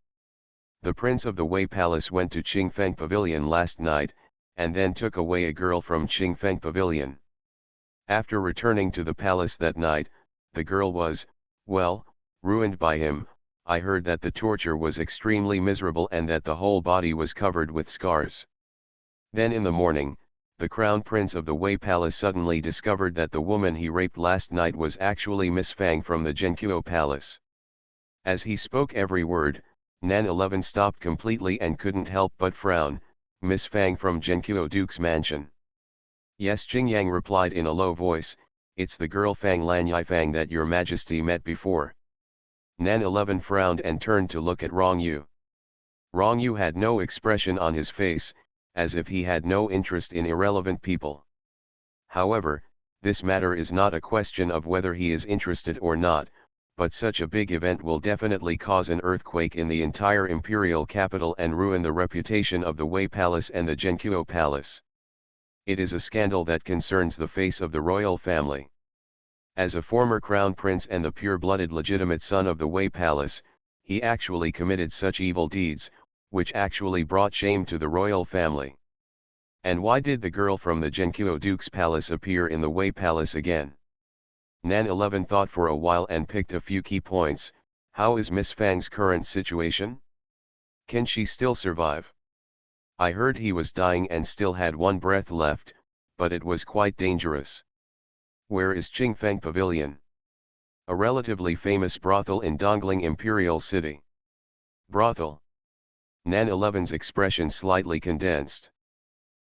The prince of the Wei Palace went to Qingfeng Pavilion last night, and then took away a girl from Qingfeng Pavilion. After returning to the palace that night, the girl was, well, ruined by him. I heard that the torture was extremely miserable and that the whole body was covered with scars. Then in the morning, the crown prince of the Wei Palace suddenly discovered that the woman he raped last night was actually Miss Fang from the Zhenqiu Palace. As he spoke every word, Nan 11 stopped completely and couldn't help but frown. Miss Fang from Zhenqiu Duke's mansion. Yes, Qingyang replied in a low voice, it's the girl Fang Lanyai Fang that your majesty met before. Nan 11 frowned and turned to look at Rong Yu. Rong Yu had no expression on his face, as if he had no interest in irrelevant people. However, this matter is not a question of whether he is interested or not, but such a big event will definitely cause an earthquake in the entire imperial capital and ruin the reputation of the Wei Palace and the Zhenqiu Palace. It is a scandal that concerns the face of the royal family. As a former crown prince and the pure-blooded legitimate son of the Wei Palace, he actually committed such evil deeds, which actually brought shame to the royal family. And why did the girl from the Zhenqiu Duke's palace appear in the Wei Palace again? Nan 11 thought for a while and picked a few key points. How is Miss Fang's current situation? Can she still survive? I heard he was dying and still had one breath left, but it was quite dangerous. Where is Qingfeng Pavilion? A relatively famous brothel in Dongling Imperial City. Brothel. Nan 11's expression slightly condensed.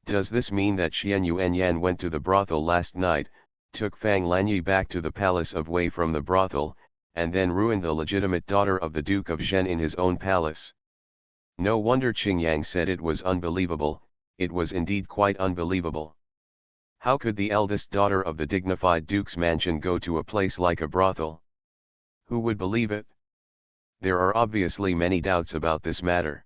Does this mean that Xian Yuanyan went to the brothel last night, took Fang Lanyi back to the palace of Wei from the brothel, and then ruined the legitimate daughter of the Duke of Zhen in his own palace? No wonder Qingyang said it was unbelievable. It was indeed quite unbelievable. How could the eldest daughter of the dignified Duke's mansion go to a place like a brothel? Who would believe it? There are obviously many doubts about this matter.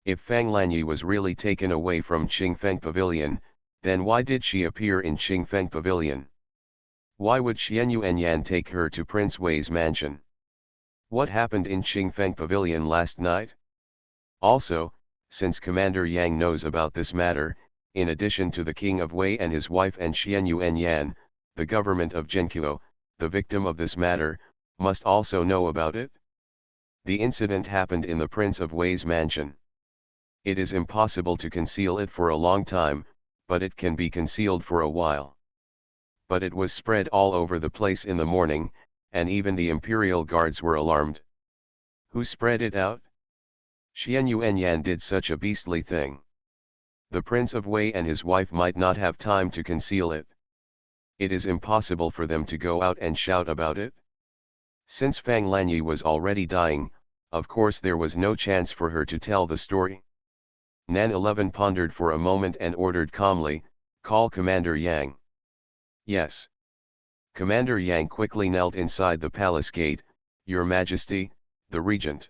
If Fang Lanyi was really taken away from Qingfeng Pavilion, then why did she appear in Qingfeng Pavilion? Why would Xian Yuanyan take her to Prince Wei's mansion? What happened in Qingfeng Pavilion last night? Also, since Commander Yang knows about this matter, in addition to the King of Wei and his wife and Xian Yuanyan, the government of Zhenqiu, the victim of this matter, must also know about it. The incident happened in the Prince of Wei's mansion. It is impossible to conceal it for a long time, but it can be concealed for a while. But it was spread all over the place in the morning, and even the imperial guards were alarmed. Who spread it out? Xian Yuanyan did such a beastly thing. The Prince of Wei and his wife might not have time to conceal it. It is impossible for them to go out and shout about it. Since Fang Lanyi was already dying, of course there was no chance for her to tell the story. Nan 11 pondered for a moment and ordered calmly, call Commander Yang. Yes. Commander Yang quickly knelt inside the palace gate. Your Majesty, the regent.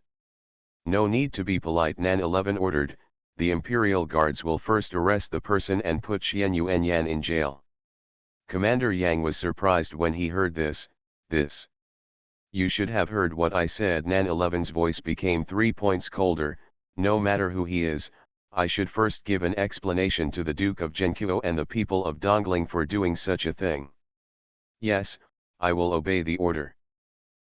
No need to be polite, Nan 11 ordered. The imperial guards will first arrest the person and put Xian Yuanyan in jail. Commander Yang was surprised when he heard this. You should have heard what I said. Nan 11's voice became 3 points colder. No matter who he is, I should first give an explanation to the Duke of Genkuo and the people of Dongling for doing such a thing. Yes, I will obey the order.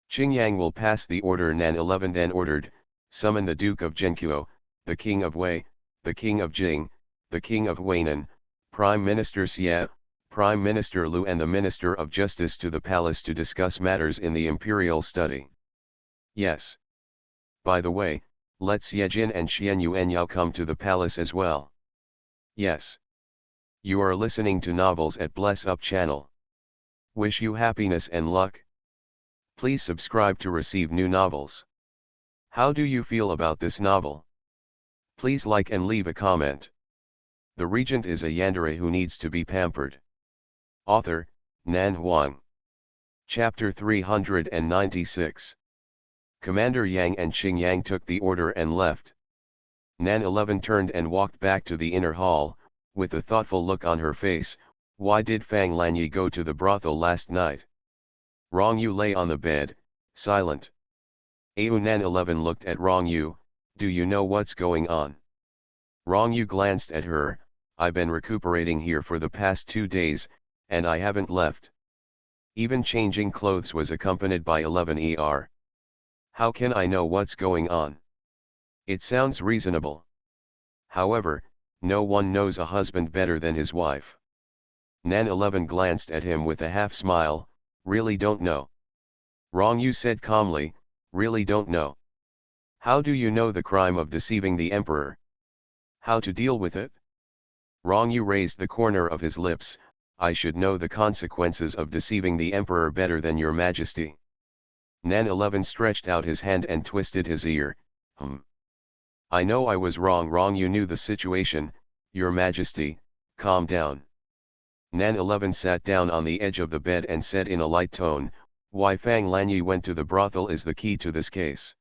Qingyang will pass the order. Nan 11 then ordered, summon the Duke of Genkuo, the King of Wei, the King of Jing, the King of Huainan, Prime Minister Xie, Prime Minister Liu and the Minister of Justice to the palace to discuss matters in the imperial study. Yes. By the way, let Xie Jin and Xian Yuanyao come to the palace as well. Yes. You are listening to Novels at Bless Up channel. Wish you happiness and luck. Please subscribe to receive new novels. How do you feel about this novel? Please like and leave a comment. The regent is a yandere who needs to be pampered. Author, Nan Huang. Chapter 396. Commander Yang and Qing Yang took the order and left. Nan 11 turned and walked back to the inner hall, with a thoughtful look on her face. Why did Fang Lanyi go to the brothel last night? Rong Yu lay on the bed, silent. Nan 11 looked at Rong Yu. Do you know what's going on? Rong Yu glanced at her. I've been recuperating here for the past 2 days, and I haven't left. Even changing clothes was accompanied by 11 How can I know what's going on? It sounds reasonable. However, no one knows a husband better than his wife. Nan 11 glanced at him with a half-smile. Really don't know. Rong Yu said calmly, really don't know. How do you know the crime of deceiving the emperor? How to deal with it? Rong Yu raised the corner of his lips. I should know the consequences of deceiving the emperor better than your majesty. Nan 11 stretched out his hand and twisted his ear. I know I was wrong. Rong Yu knew the situation. Your majesty, calm down. Nan 11 sat down on the edge of the bed and said in a light tone, why Fang Lanyi went to the brothel is the key to this case.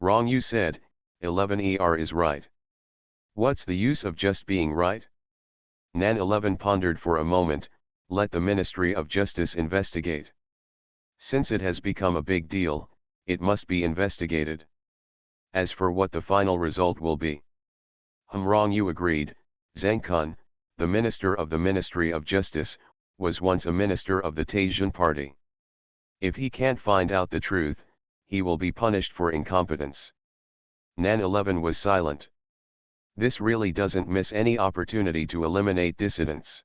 Rong Yu said, 11 is right. What's the use of just being right? Nan 11 pondered for a moment. Let the Ministry of Justice investigate. Since it has become a big deal, it must be investigated. As for what the final result will be. Rong Yu agreed. Zhang Kun, the minister of the Ministry of Justice, was once a minister of the Taizhen party. If he can't find out the truth, he will be punished for incompetence. Nan 11 was silent. This really doesn't miss any opportunity to eliminate dissidents.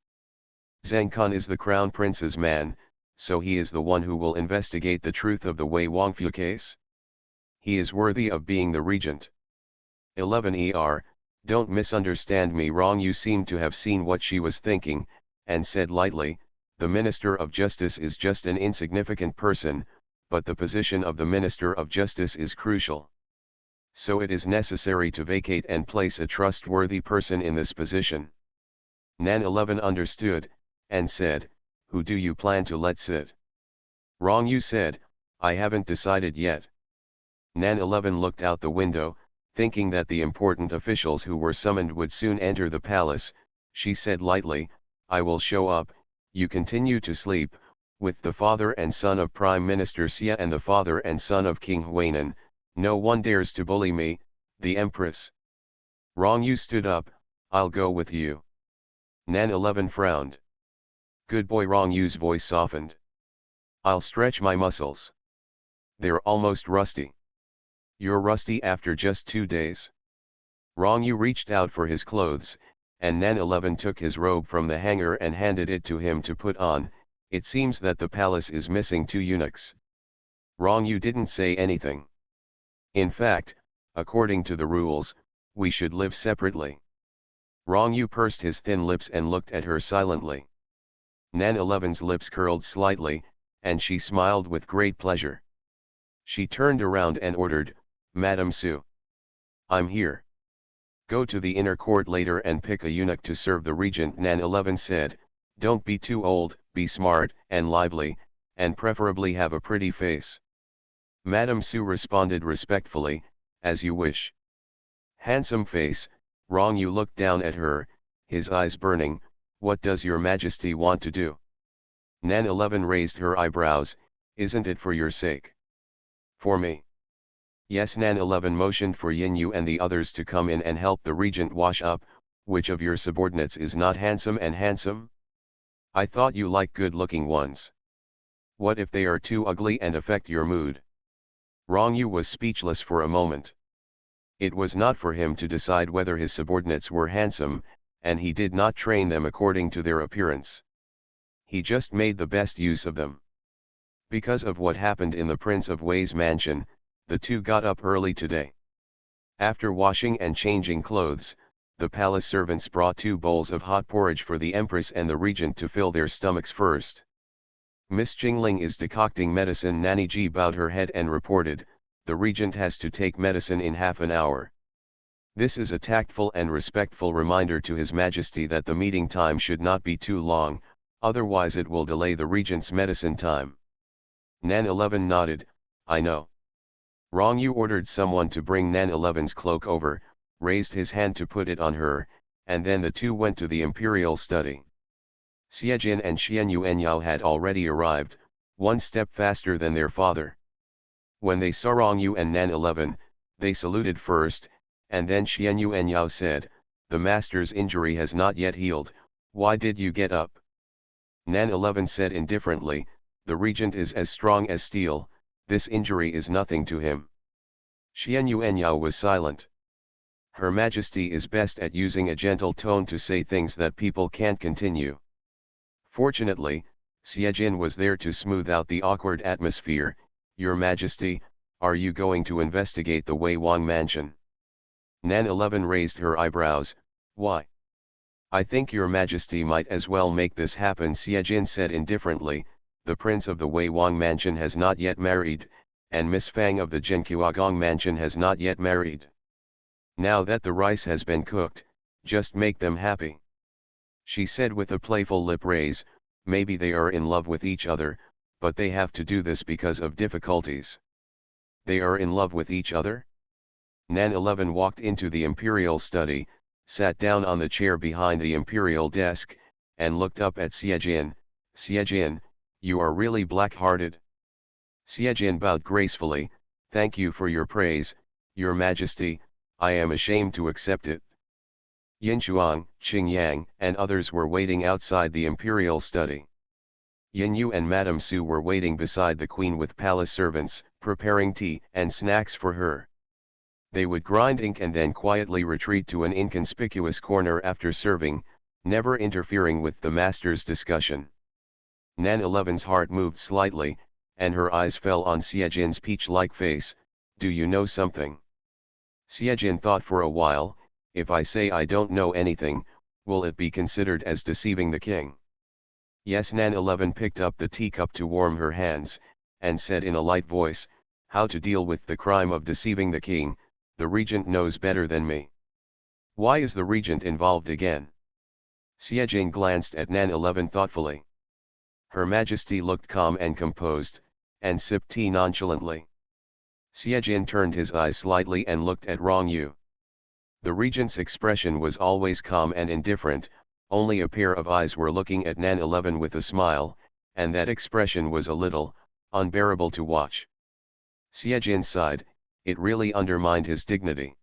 Zhang Kun is the crown prince's man, so he is the one who will investigate the truth of the Wei Wangfu case. He is worthy of being the regent. 11 don't misunderstand me. Rong Yu seemed to have seen what she was thinking, and said lightly, the Minister of Justice is just an insignificant person, but the position of the Minister of Justice is crucial. So it is necessary to vacate and place a trustworthy person in this position. Nan 11 understood, and said, who do you plan to let sit? Rong Yu said, I haven't decided yet. Nan 11 looked out the window, thinking that the important officials who were summoned would soon enter the palace. She said lightly, I will show up. You continue to sleep, with the father and son of Prime Minister Xie and the father and son of King Huainan. No one dares to bully me, the Empress. Rong Yu stood up, I'll go with you. Nan 11 frowned. Good boy. Rong Yu's voice softened. I'll stretch my muscles. They're almost rusty. You're rusty after just 2 days. Rong Yu reached out for his clothes, and Nan 11 took his robe from the hanger and handed it to him to put on. It seems that the palace is missing 2 eunuchs. Rong Yu didn't say anything. In fact, according to the rules, we should live separately. Rong Yu pursed his thin lips and looked at her silently. Nan 11's lips curled slightly, and she smiled with great pleasure. She turned around and ordered, Madame Su. I'm here. Go to the inner court later and pick a eunuch to serve the regent. Nan 11 said, don't be too old, be smart and lively, and preferably have a pretty face. Madame Su responded respectfully, as you wish. Handsome face. Rong Yu looked down at her, his eyes burning. What does your majesty want to do? Nan 11 raised her eyebrows. Isn't it for your sake? For me. Yes, Nan 11 motioned for Yin Yu and the others to come in and help the regent wash up. Which of your subordinates is not handsome and handsome? I thought you liked good-looking ones. What if they are too ugly and affect your mood? Rong Yu was speechless for a moment. It was not for him to decide whether his subordinates were handsome, and he did not train them according to their appearance. He just made the best use of them. Because of what happened in the Prince of Wei's mansion, the two got up early today. After washing and changing clothes, the palace servants brought 2 bowls of hot porridge for the Empress and the regent to fill their stomachs first. Miss Jingling is decocting medicine. Nanny Ji bowed her head and reported, the regent has to take medicine in half an hour. This is a tactful and respectful reminder to His Majesty that the meeting time should not be too long, otherwise it will delay the regent's medicine time. Nan 11 nodded, I know. Rong Yu ordered someone to bring Nan 11's cloak over, raised his hand to put it on her, and then the two went to the imperial study. Xiejin and Xian Yuanyao had already arrived, one step faster than their father. When they saw Rong Yu and Nan 11, they saluted first, and then Xian Yuanyao said, the master's injury has not yet healed, why did you get up? Nan 11 said indifferently, the regent is as strong as steel, this injury is nothing to him. Xian Yuanyao was silent. Her Majesty is best at using a gentle tone to say things that people can't continue. Fortunately, Xiejin was there to smooth out the awkward atmosphere. Your Majesty, are you going to investigate the Wei Wang mansion? Nan 11 raised her eyebrows, why? I think your Majesty might as well make this happen. Xiejin said indifferently, the prince of the Wei Wang mansion has not yet married, and Miss Fang of the Zhenqiagong mansion has not yet married. Now that the rice has been cooked, just make them happy. She said with a playful lip raise, maybe they are in love with each other, but they have to do this because of difficulties. They are in love with each other? Nan 11 walked into the imperial study, sat down on the chair behind the imperial desk, and looked up at Xiejin. Xiejin, you are really black-hearted. Xiejin bowed gracefully, thank you for your praise, your Majesty, I am ashamed to accept it. Yin Chuang, Qing Yang, and others were waiting outside the imperial study. Yin Yu and Madame Su were waiting beside the queen with palace servants, preparing tea and snacks for her. They would grind ink and then quietly retreat to an inconspicuous corner after serving, never interfering with the master's discussion. Nan 11's heart moved slightly, and her eyes fell on Xiejin's peach-like face. Do you know something? Xiejin thought for a while, if I say I don't know anything, will it be considered as deceiving the king? Yes. Nan 11 picked up the teacup to warm her hands, and said in a light voice, how to deal with the crime of deceiving the king, the regent knows better than me. Why is the regent involved again? Xiejin glanced at Nan 11 thoughtfully. Her Majesty looked calm and composed, and sipped tea nonchalantly. Xiejin turned his eyes slightly and looked at Rong Yu. The regent's expression was always calm and indifferent, only a pair of eyes were looking at Nan 11 with a smile, and that expression was a little unbearable to watch. Xiejin sighed, it really undermined his dignity.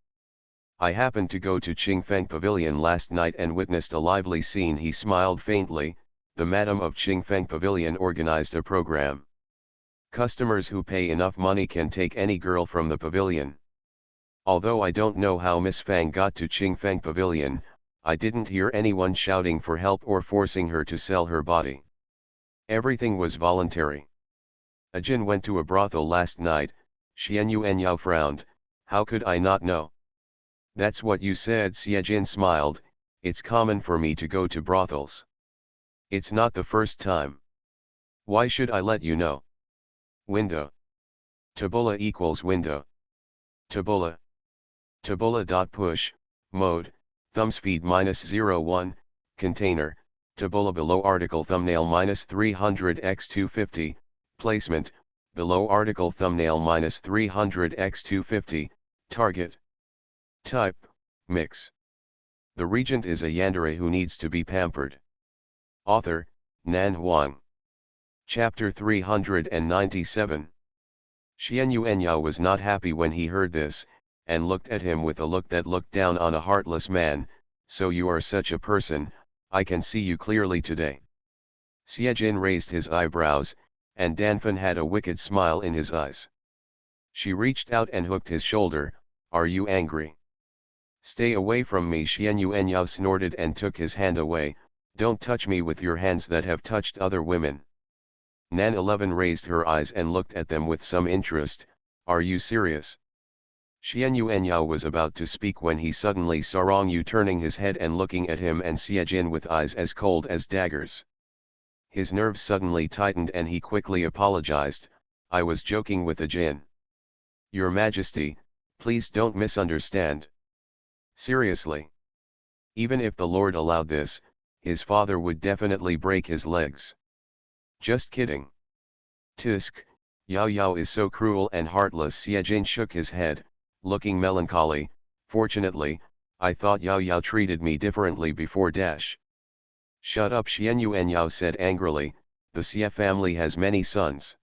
I happened to go to Qingfeng Pavilion last night and witnessed a lively scene. He smiled faintly. The madam of Qingfeng Pavilion organized a program. Customers who pay enough money can take any girl from the pavilion. Although I don't know how Miss Fang got to Qingfeng Pavilion, I didn't hear anyone shouting for help or forcing her to sell her body. Everything was voluntary. A jin went to a brothel last night. Xian Yuanyao frowned, how could I not know? That's what you said. Xiejin smiled, it's common for me to go to brothels. It's not the first time. Why should I let you know? Window. Tabula equals window. Tabula. Tabula.push, mode, thumbs feed -01, container, tabula below article thumbnail -300x250, placement, below article thumbnail -300x250, target. Type, mix. The regent is a yandere who needs to be pampered. Author, Nan Huang. Chapter 397. Xian Yuanyao was not happy when he heard this, and looked at him with a look that looked down on a heartless man. So you are such a person, I can see you clearly today. Xie Jin raised his eyebrows, and Danfan had a wicked smile in his eyes. She reached out and hooked his shoulder. Are you angry? Stay away from me. Xian Yuanyao snorted and took his hand away. Don't touch me with your hands that have touched other women. Nan 11 raised her eyes and looked at them with some interest. Are you serious? Xian Yuanyao was about to speak when he suddenly saw Rong Yu turning his head and looking at him, and Xie Jin with eyes as cold as daggers. His nerves suddenly tightened and he quickly apologized. I was joking with the Jin. Your Majesty, please don't misunderstand. Seriously. Even if the Lord allowed this, his father would definitely break his legs. Just kidding. Tisk, Yao Yao is so cruel and heartless. Xie Jin shook his head, looking melancholy. Fortunately, I thought Yao Yao treated me differently before dash. Shut up, Xian Yuanyao said angrily. The Xie family has many sons.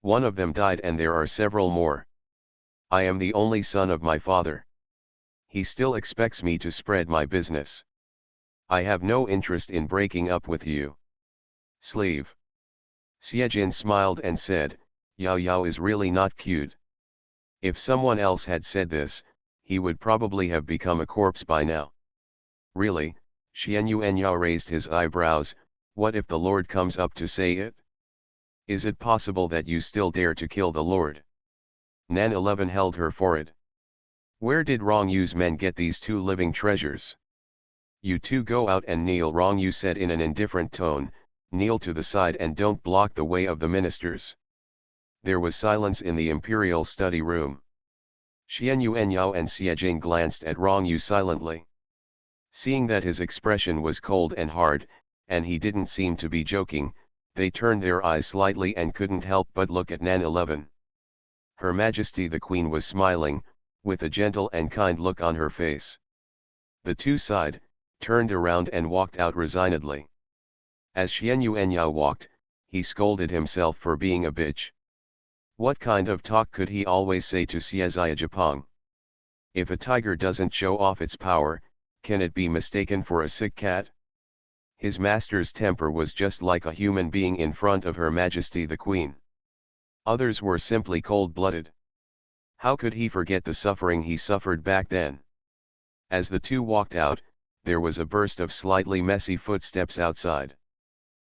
One of them died and there are several more. I am the only son of my father. He still expects me to spread my business. I have no interest in breaking up with you. Sleeve. Xie Jin smiled and said, Yao Yao is really not cute. If someone else had said this, he would probably have become a corpse by now. Really? Xian Yuanyao raised his eyebrows. What if the Lord comes up to say it? Is it possible that you still dare to kill the Lord? Nan 11 held her forehead. Where did Rong Yu's men get these two living treasures? You two go out and kneel. Rong Yu said in an indifferent tone. Kneel to the side and don't block the way of the ministers. There was silence in the imperial study room. Xian Yuanyao and Xie Jin glanced at Rong Yu silently. Seeing that his expression was cold and hard, and he didn't seem to be joking, they turned their eyes slightly and couldn't help but look at Nan 11. Her Majesty the Queen was smiling, with a gentle and kind look on her face. The two sighed, turned around and walked out resignedly. As Xian Yuanyao walked, he scolded himself for being a bitch. What kind of talk could he always say to Xie Japong? If a tiger doesn't show off its power, can it be mistaken for a sick cat? His master's temper was just like a human being in front of Her Majesty the Queen. Others were simply cold-blooded. How could he forget the suffering he suffered back then? As the two walked out, there was a burst of slightly messy footsteps outside.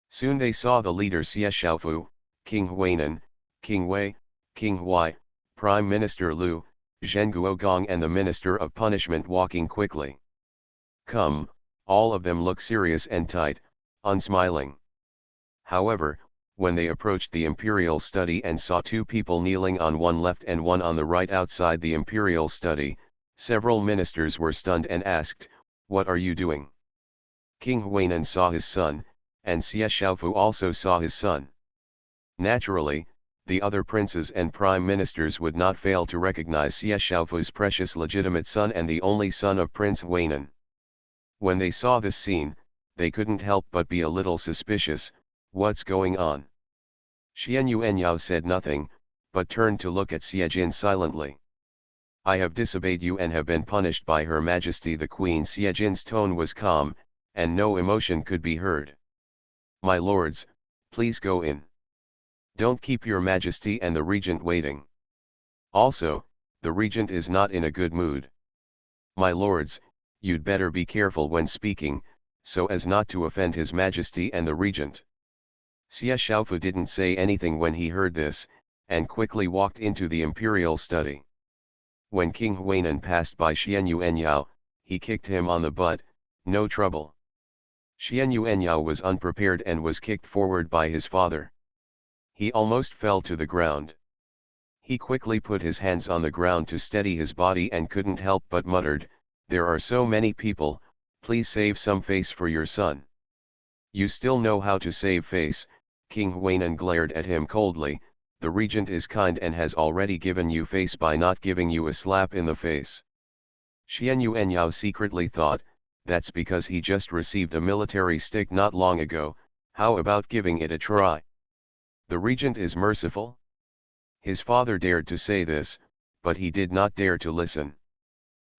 Soon they saw the leader Xie Xiaofu, King Huainan, King Wei, King Huai, Prime Minister Liu, Zhen Guogong and the Minister of Punishment walking quickly. Come, all of them look serious and tight, unsmiling. However, when they approached the imperial study and saw two people kneeling on one left and one on the right outside the imperial study, several ministers were stunned and asked, What are you doing? King Huainan saw his son, and Xie Xiaofu also saw his son. Naturally, the other princes and prime ministers would not fail to recognize Xie Xiaofu's precious legitimate son and the only son of Prince Huainan. When they saw this scene, they couldn't help but be a little suspicious. What's going on? Xian Yuanyao said nothing, but turned to look at Xie Jin silently. I have disobeyed you and have been punished by Her Majesty the Queen. Xie Jin's tone was calm, and no emotion could be heard. My lords, please go in. Don't keep Your Majesty and the regent waiting. Also, the regent is not in a good mood. My lords, you'd better be careful when speaking, so as not to offend His Majesty and the regent. Xie Xiaofu didn't say anything when he heard this, and quickly walked into the imperial study. When King Huainan passed by Xian Yuanyao, he kicked him on the butt. No trouble. Xian Yuanyao was unprepared and was kicked forward by his father. He almost fell to the ground. He quickly put his hands on the ground to steady his body and couldn't help but muttered, There are so many people, please save some face for your son. You still know how to save face? King Huainan glared at him coldly. The regent is kind and has already given you face by not giving you a slap in the face. Xian Yuanyao secretly thought, that's because he just received a military stick not long ago. How about giving it a try? The regent is merciful. His father dared to say this, but he did not dare to listen.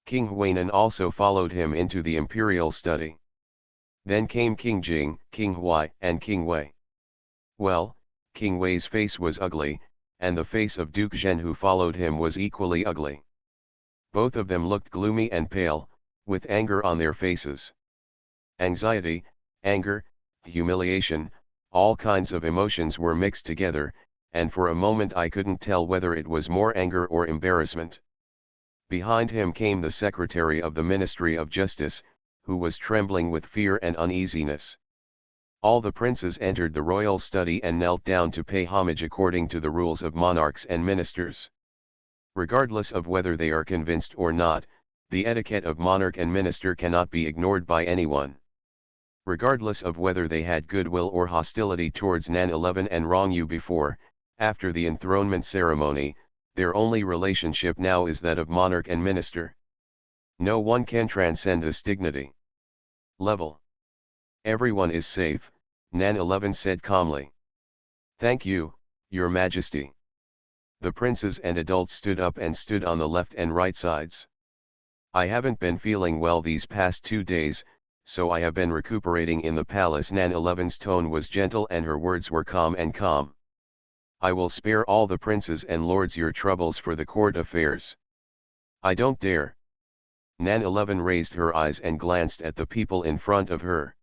King Huainan also followed him into the imperial study. Then came King Jing, King Huai, and King Wei. Well, King Wei's face was ugly, and the face of Duke Zhen who followed him was equally ugly. Both of them looked gloomy and pale, with anger on their faces. Anxiety, anger, humiliation, all kinds of emotions were mixed together, and for a moment I couldn't tell whether it was more anger or embarrassment. Behind him came the Secretary of the Ministry of Justice, who was trembling with fear and uneasiness. All the princes entered the royal study and knelt down to pay homage according to the rules of monarchs and ministers. Regardless of whether they are convinced or not, the etiquette of monarch and minister cannot be ignored by anyone. Regardless of whether they had goodwill or hostility towards Nan 11 and Rong Yu before, after the enthronement ceremony, their only relationship now is that of monarch and minister. No one can transcend this dignity. Level. Everyone is safe, Nan 11 said calmly. Thank you, Your Majesty. The princes and adults stood up and stood on the left and right sides. I haven't been feeling well these past 2 days, so I have been recuperating in the palace. Nan 11's tone was gentle and her words were calm. I will spare all the princes and lords your troubles for the court affairs. I don't dare. Nan 11 raised her eyes and glanced at the people in front of her.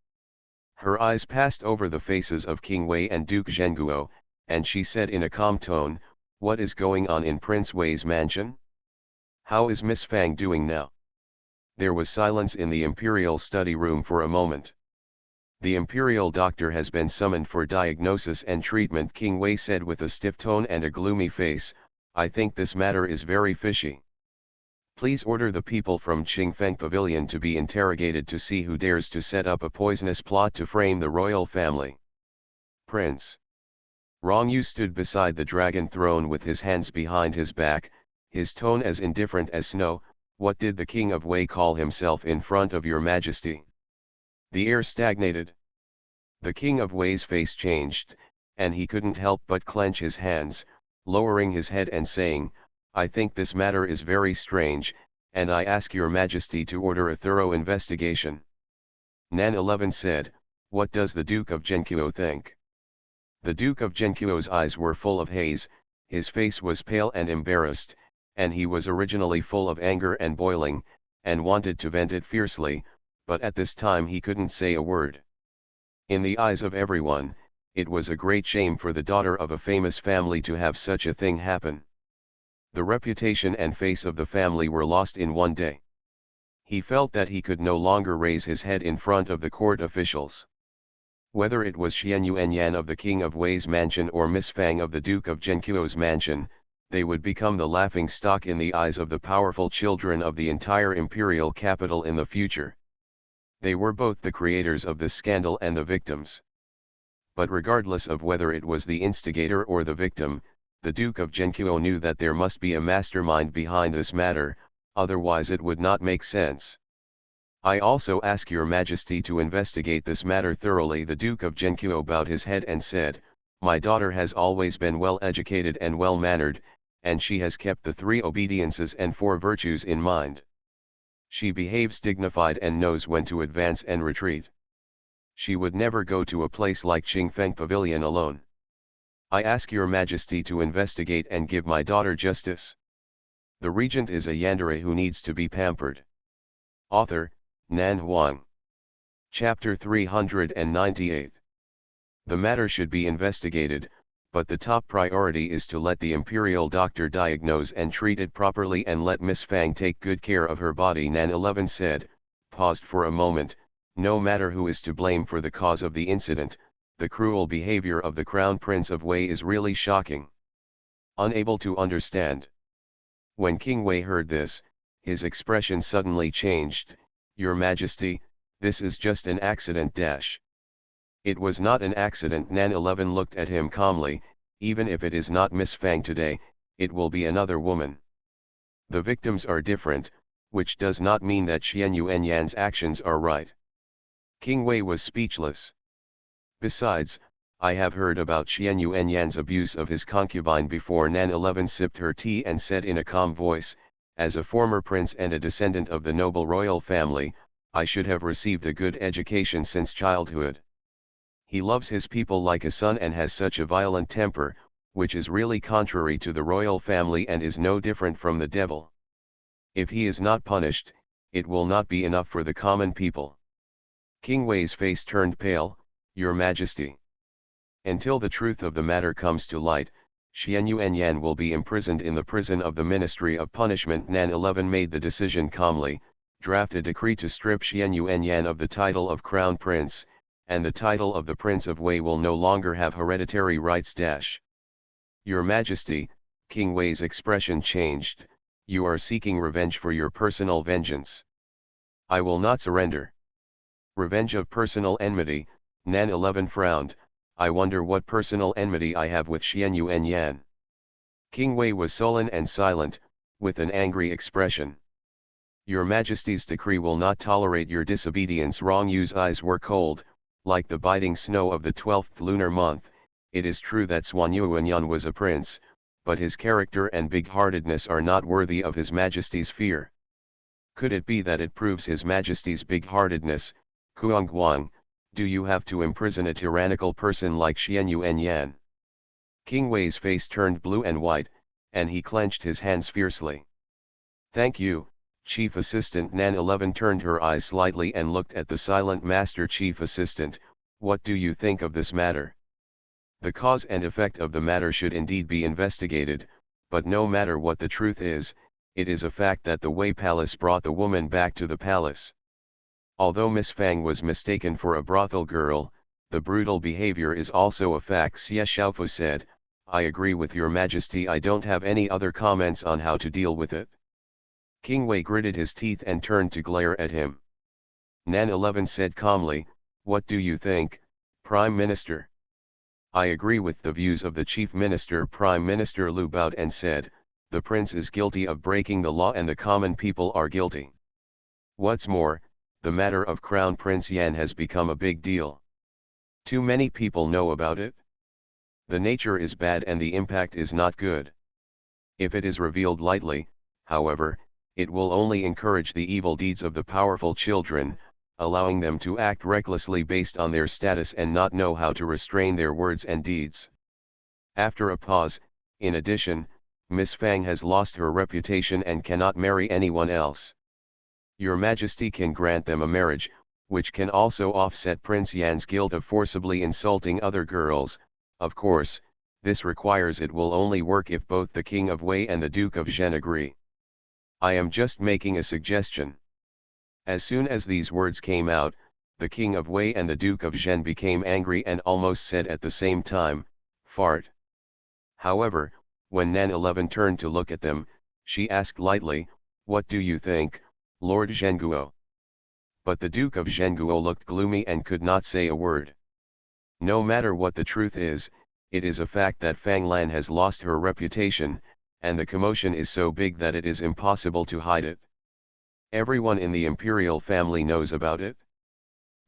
Her eyes passed over the faces of King Wei and Duke Zhenguo, and she said in a calm tone, "What is going on in Prince Wei's mansion? How is Miss Fang doing now?" There was silence in the imperial study room for a moment. The imperial doctor has been summoned for diagnosis and treatment, King Wei said with a stiff tone and a gloomy face. I think this matter is very fishy. Please order the people from Qingfeng Pavilion to be interrogated to see who dares to set up a poisonous plot to frame the royal family. Prince Rong Yu stood beside the dragon throne with his hands behind his back, his tone as indifferent as snow. What did the King of Wei call himself in front of Your Majesty? The air stagnated. The King of Wei's face changed, and he couldn't help but clench his hands, lowering his head and saying, I think this matter is very strange, and I ask Your Majesty to order a thorough investigation. Nan 11 said, What does the Duke of Zhenqiu think? The Duke of Zhenqiu's eyes were full of haze, his face was pale and embarrassed, and he was originally full of anger and boiling, and wanted to vent it fiercely, but at this time he couldn't say a word. In the eyes of everyone, it was a great shame for the daughter of a famous family to have such a thing happen. The reputation and face of the family were lost in one day. He felt that he could no longer raise his head in front of the court officials. Whether it was Xian Yuanyan of the King of Wei's mansion or Miss Fang of the Duke of Zhenqiu's mansion, they would become the laughing stock in the eyes of the powerful children of the entire imperial capital in the future. They were both the creators of this scandal and the victims. But regardless of whether it was the instigator or the victim, the Duke of Zhenqiu knew that there must be a mastermind behind this matter, otherwise it would not make sense. I also ask Your Majesty to investigate this matter thoroughly. The Duke of Zhenqiu bowed his head and said, My daughter has always been well educated and well mannered, and she has kept the 3 obediences and 4 virtues in mind. She behaves dignified and knows when to advance and retreat. She would never go to a place like Qingfeng Pavilion alone. I ask Your Majesty to investigate and give my daughter justice. The regent is a yandere who needs to be pampered. Author, Nan Huang. Chapter 398. The matter should be investigated, but the top priority is to let the imperial doctor diagnose and treat it properly and let Miss Fang take good care of her body. Nan 11 said, paused for a moment. No matter who is to blame for the cause of the incident, the cruel behavior of the Crown Prince of Wei is really shocking. Unable to understand. When King Wei heard this, his expression suddenly changed. Your Majesty, this is just an accident. It was not an accident. Nan 11 looked at him calmly. Even if it is not Miss Fang today, it will be another woman. The victims are different, which does not mean that Xian Yuanyan's actions are right. King Wei was speechless. Besides, I have heard about Xian Yuanyan's abuse of his concubine before. Nan 11 sipped her tea and said in a calm voice, as a former prince and a descendant of the noble royal family, I should have received a good education since childhood. He loves his people like a son and has such a violent temper, which is really contrary to the royal family and is no different from the devil. If he is not punished, it will not be enough for the common people. King Wei's face turned pale. Your Majesty. Until the truth of the matter comes to light, Xian Yuanyan will be imprisoned in the prison of the Ministry of Punishment. Nan 11 made the decision calmly, draft a decree to strip Xian Yuanyan of the title of Crown Prince, and the title of the Prince of Wei will no longer have hereditary rights. Your Majesty, King Wei's expression changed, you are seeking revenge for your personal vengeance. I will not surrender. Revenge of personal enmity. Nan 11 frowned. I wonder what personal enmity I have with Xian Yuanyan. King Wei was sullen and silent, with an angry expression. Your Majesty's decree will not tolerate your disobedience. Rong Yu's eyes were cold, like the biting snow of the 12th lunar month. It is true that Xian Yuanyan was a prince, but his character and big-heartedness are not worthy of His Majesty's fear. Could it be that it proves His Majesty's big-heartedness? Kuang, do you have to imprison a tyrannical person like Xian Yuanyan? King Wei's face turned blue and white, and he clenched his hands fiercely. Thank you, Chief Assistant. Nan 11 turned her eyes slightly and looked at the silent Master Chief Assistant. What do you think of this matter? The cause and effect of the matter should indeed be investigated, but no matter what the truth is, it is a fact that the Wei Palace brought the woman back to the palace. Although Miss Fang was mistaken for a brothel girl, the brutal behavior is also a fact. Xie Xiaofu said, I agree with Your Majesty. I don't have any other comments on how to deal with it. King Wei gritted his teeth and turned to glare at him. Nan 11 said calmly, what do you think, Prime Minister? I agree with the views of the Chief Minister. Prime Minister Lu bowed and said, the prince is guilty of breaking the law and the common people are guilty. What's more, the matter of Crown Prince Yan has become a big deal. Too many people know about it. The nature is bad and the impact is not good. If it is revealed lightly, however, it will only encourage the evil deeds of the powerful children, allowing them to act recklessly based on their status and not know how to restrain their words and deeds. After a pause, in addition, Miss Fang has lost her reputation and cannot marry anyone else. Your Majesty can grant them a marriage, which can also offset Prince Yan's guilt of forcibly insulting other girls. Of course, this requires it will only work if both the King of Wei and the Duke of Zhen agree. I am just making a suggestion. As soon as these words came out, the King of Wei and the Duke of Zhen became angry and almost said at the same time, fart. However, when Nan 11 turned to look at them, she asked lightly, what do you think, Lord Zhenguo? But the Duke of Zhenguo looked gloomy and could not say a word. No matter what the truth is, it is a fact that Fang Lan has lost her reputation, and the commotion is so big that it is impossible to hide it. Everyone in the imperial family knows about it.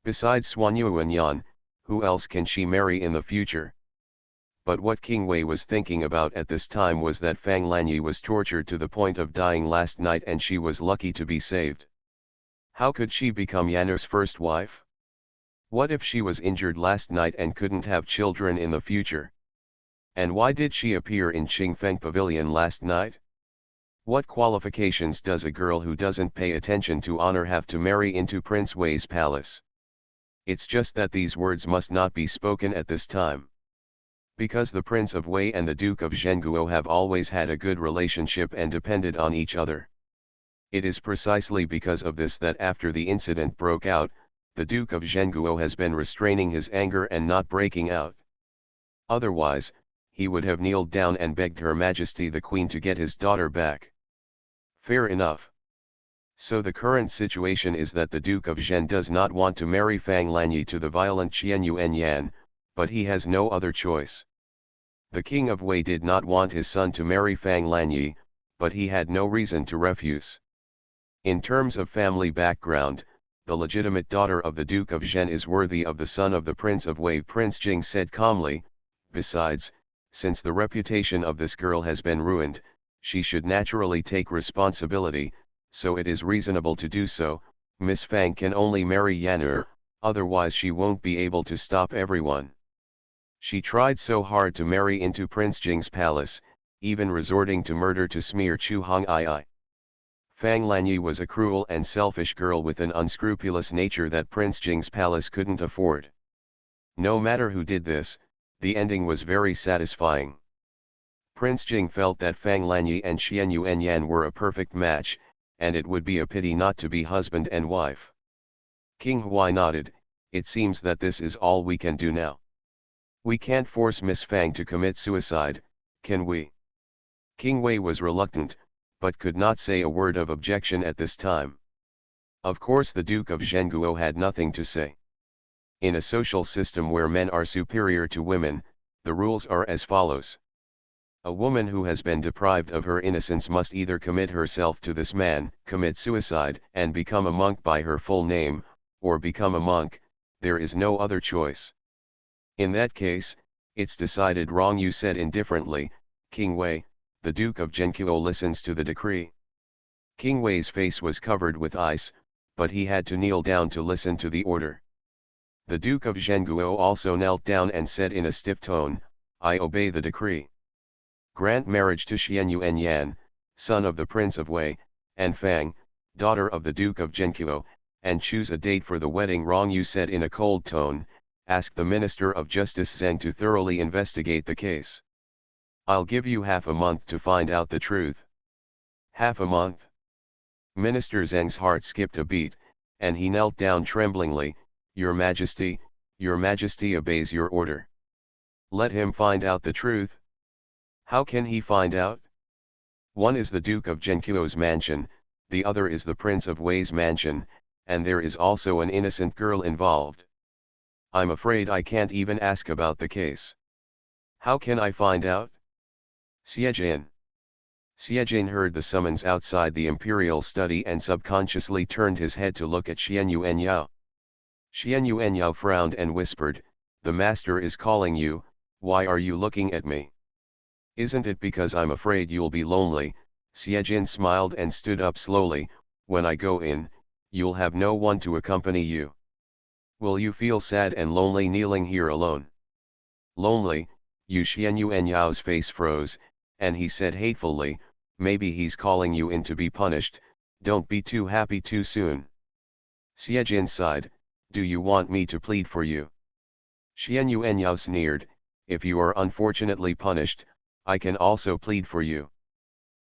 Besides Xian Yuanyan, who else can she marry in the future? But what King Wei was thinking about at this time was that Fang Lanyi was tortured to the point of dying last night and she was lucky to be saved. How could she become Yanner's first wife? What if she was injured last night and couldn't have children in the future? And why did she appear in Qingfeng Pavilion last night? What qualifications does a girl who doesn't pay attention to honor have to marry into Prince Wei's palace? It's just that these words must not be spoken at this time. Because the Prince of Wei and the Duke of Zhenguo have always had a good relationship and depended on each other. It is precisely because of this that after the incident broke out, the Duke of Zhenguo has been restraining his anger and not breaking out. Otherwise, he would have kneeled down and begged Her Majesty the Queen to get his daughter back. Fair enough. So the current situation is that the Duke of Zhen does not want to marry Fang Lanyi to the violent Xian Yuanyan, but he has no other choice. The King of Wei did not want his son to marry Fang Lanyi, but he had no reason to refuse. In terms of family background, the legitimate daughter of the Duke of Zhen is worthy of the son of the Prince of Wei, Prince Jing said calmly. Besides, since the reputation of this girl has been ruined, she should naturally take responsibility, so it is reasonable to do so. Miss Fang can only marry Yandere, otherwise she won't be able to stop everyone. She tried so hard to marry into Prince Jing's palace, even resorting to murder to smear Chu Hong'ai. Fang Lanyi was a cruel and selfish girl with an unscrupulous nature that Prince Jing's palace couldn't afford. No matter who did this, the ending was very satisfying. Prince Jing felt that Fang Lanyi and Xian Yuanyan were a perfect match, and it would be a pity not to be husband and wife. King Huai nodded. It seems that this is all we can do now. We can't force Miss Fang to commit suicide, can we? King Wei was reluctant, but could not say a word of objection at this time. Of course the Duke of Zhenguo had nothing to say. In a social system where men are superior to women, the rules are as follows. A woman who has been deprived of her innocence must either commit herself to this man, commit suicide and become a monk by her full name, or become a monk. There is no other choice. In that case, it's decided wrong, you said indifferently. King Wei, the Duke of Zhenguo listens to the decree. King Wei's face was covered with ice, but he had to kneel down to listen to the order. The Duke of Zhenguo also knelt down and said in a stiff tone, I obey the decree. Grant marriage to Xian Yuanyan, son of the Prince of Wei, and Fang, daughter of the Duke of Zhenguo, and choose a date for the wedding. Wrong, you said in a cold tone. Ask the Minister of Justice Zhang to thoroughly investigate the case. I'll give you half a month to find out the truth. Half a month? Minister Zhang's heart skipped a beat, and he knelt down tremblingly. Your Majesty obeys your order. Let him find out the truth. How can he find out? One is the Duke of Zhenguo's mansion, the other is the Prince of Wei's mansion, and there is also an innocent girl involved. I'm afraid I can't even ask about the case. How can I find out? Xiejin. Xiejin heard the summons outside the imperial study and subconsciously turned his head to look at Xian Yuanyao. Xian Yuanyao frowned and whispered, the master is calling you. Why are you looking at me? Isn't it because I'm afraid you'll be lonely? Xiejin smiled and stood up slowly. When I go in, you'll have no one to accompany you. Will you feel sad and lonely kneeling here alone? Lonely? Xian Yuanyao's face froze, and he said hatefully, maybe he's calling you in to be punished. Don't be too happy too soon. Xiejin sighed, do you want me to plead for you? Xian Yuanyao sneered, if you are unfortunately punished, I can also plead for you.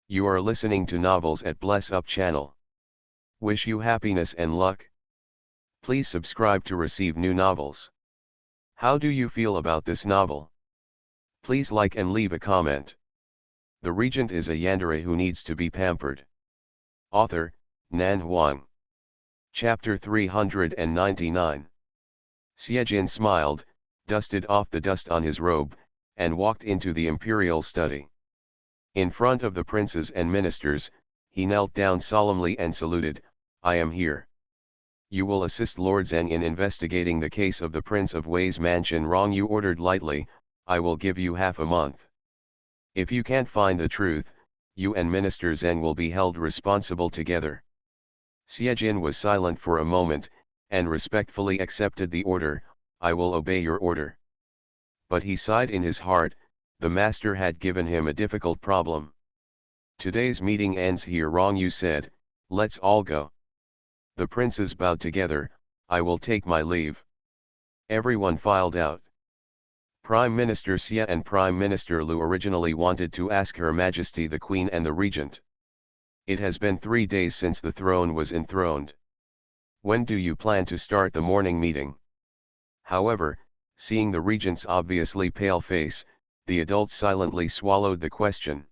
You are listening to novels at Bless Up channel. Wish you happiness and luck. Please subscribe to receive new novels. How do you feel about this novel? Please like and leave a comment. The regent is a yandere who needs to be pampered. Author, Nan Huang. Chapter 399. Xiejin smiled, dusted off the dust on his robe, and walked into the imperial study. In front of the princes and ministers, he knelt down solemnly and saluted, I am here. You will assist Lord Zhang in investigating the case of the Prince of Wei's mansion. Wrong, you ordered lightly, I will give you half a month. If you can't find the truth, you and Minister Zhang will be held responsible together. Xiejin was silent for a moment, and respectfully accepted the order, I will obey your order. But he sighed in his heart, the master had given him a difficult problem. Today's meeting ends here. Wrong, you said, let's all go. The princes bowed together, I will take my leave. Everyone filed out. Prime Minister Xia and Prime Minister Lu originally wanted to ask Her Majesty the Queen and the Regent. It has been 3 days since the throne was enthroned. When do you plan to start the morning meeting? However, seeing the Regent's obviously pale face, the adults silently swallowed the question.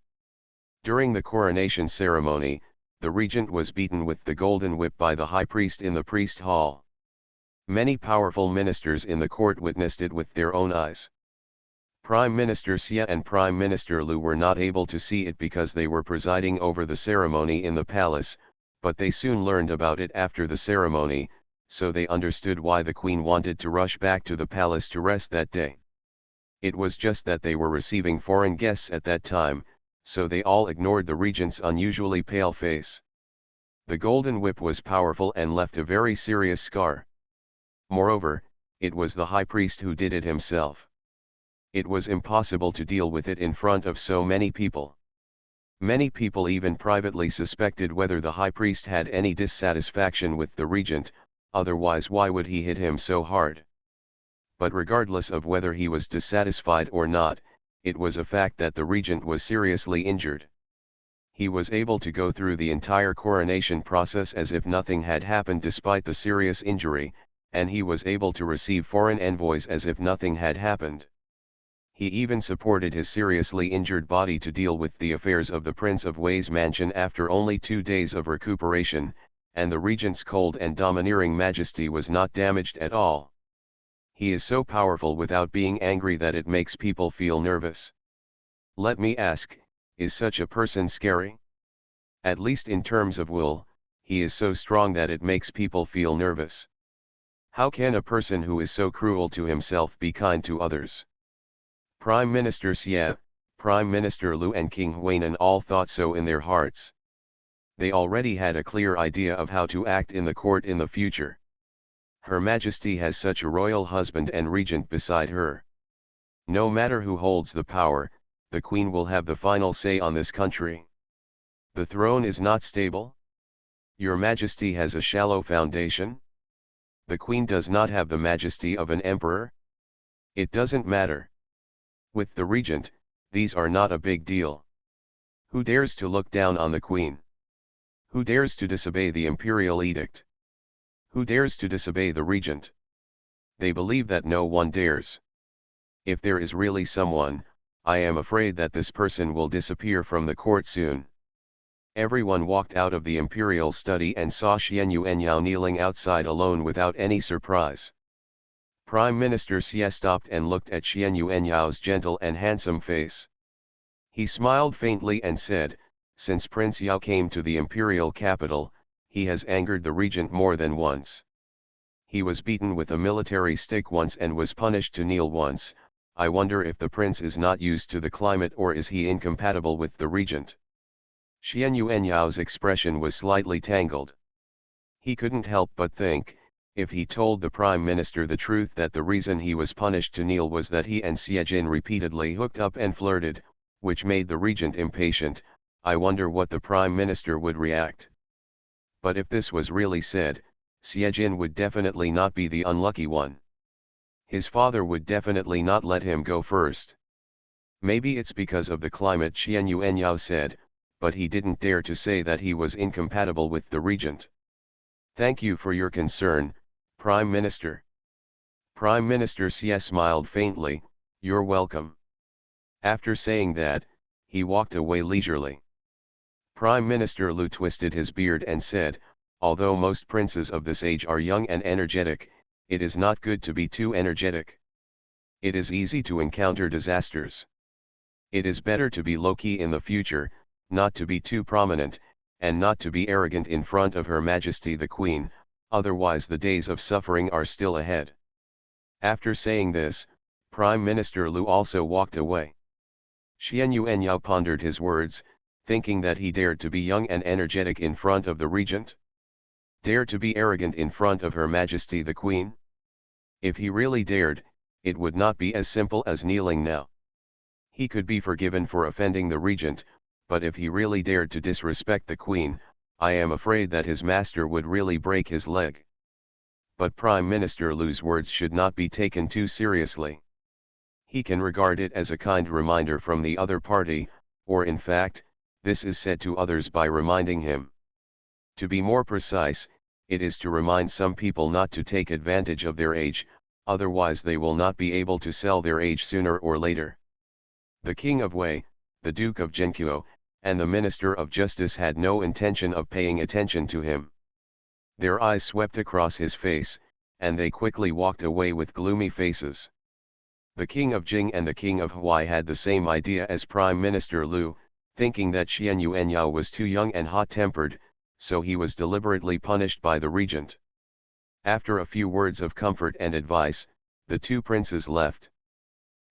During the coronation ceremony, the Regent was beaten with the golden whip by the high priest in the priest hall. Many powerful ministers in the court witnessed it with their own eyes. Prime Minister Xia and Prime Minister Lu were not able to see it because they were presiding over the ceremony in the palace, but they soon learned about it after the ceremony. so they understood why the queen wanted to rush back to the palace to rest that day. It was just that they were receiving foreign guests at that time, so they all ignored the regent's unusually pale face. The golden whip was powerful and left a very serious scar. Moreover, it was the high priest who did it himself. It was impossible to deal with it in front of so many people. Many people even privately suspected whether the high priest had any dissatisfaction with the regent, otherwise why would he hit him so hard? But regardless of whether he was dissatisfied or not, it was a fact that the regent was seriously injured. He was able to go through the entire coronation process as if nothing had happened despite the serious injury, and he was able to receive foreign envoys as if nothing had happened. He even supported his seriously injured body to deal with the affairs of the Prince of Wei's mansion after only 2 days of recuperation, and the regent's cold and domineering majesty was not damaged at all. He is so powerful without being angry that it makes people feel nervous. Let me ask, is such a person scary? At least in terms of will, he is so strong that it makes people feel nervous. How can a person who is so cruel to himself be kind to others? Prime Minister Xie, Prime Minister Lu and King Huainan all thought so in their hearts. They already had a clear idea of how to act in the court in the future. Her Majesty has such a royal husband and regent beside her. No matter who holds the power, the Queen will have the final say on this country. The throne is not stable. Your Majesty has a shallow foundation. The Queen does not have the majesty of an emperor. It doesn't matter. With the regent, these are not a big deal. Who dares to look down on the Queen? Who dares to disobey the imperial edict? Who dares to disobey the regent? They believe that no one dares. If there is really someone, I am afraid that this person will disappear from the court soon. Everyone walked out of the imperial study and saw Xian Yuanyao kneeling outside alone without any surprise. Prime Minister Xie stopped and looked at Xian Yuanyao's gentle and handsome face. He smiled faintly and said, "Since Prince Yao came to the imperial capital, he has angered the regent more than once. He was beaten with a military stick once and was punished to kneel once. I wonder if the prince is not used to the climate or is he incompatible with the regent?" Xian Yuanyao's expression was slightly tangled. He couldn't help but think, if he told the prime minister the truth that the reason he was punished to kneel was that he and Xiejin repeatedly hooked up and flirted, which made the regent impatient, I wonder what the prime minister would react. But if this was really said, Xiejin would definitely not be the unlucky one. His father would definitely not let him go first. Maybe it's because of the climate, Xian Yuanyao said, but he didn't dare to say that he was incompatible with the regent. Thank you for your concern, Prime Minister. Prime Minister Xie smiled faintly, you're welcome. After saying that, he walked away leisurely. Prime Minister Lu twisted his beard and said, although most princes of this age are young and energetic, it is not good to be too energetic. It is easy to encounter disasters. It is better to be low-key in the future, not to be too prominent, and not to be arrogant in front of Her Majesty the Queen, otherwise the days of suffering are still ahead. After saying this, Prime Minister Lu also walked away. Xian Yuanyao pondered his words, thinking that he dared to be young and energetic in front of the regent. Dare to be arrogant in front of Her Majesty the Queen? If he really dared, it would not be as simple as kneeling now. He could be forgiven for offending the regent, but if he really dared to disrespect the Queen, I am afraid that his master would really break his leg. But Prime Minister Lu's words should not be taken too seriously. He can regard it as a kind reminder from the other party, or in fact, this is said to others by reminding him. To be more precise, it is to remind some people not to take advantage of their age, otherwise they will not be able to sell their age sooner or later. The King of Wei, the Duke of Zhenqiu, and the Minister of Justice had no intention of paying attention to him. Their eyes swept across his face, and they quickly walked away with gloomy faces. The King of Jing and the King of Huai had the same idea as Prime Minister Lu, thinking that Xian Yuanyao was too young and hot-tempered, so he was deliberately punished by the regent. After a few words of comfort and advice, the two princes left.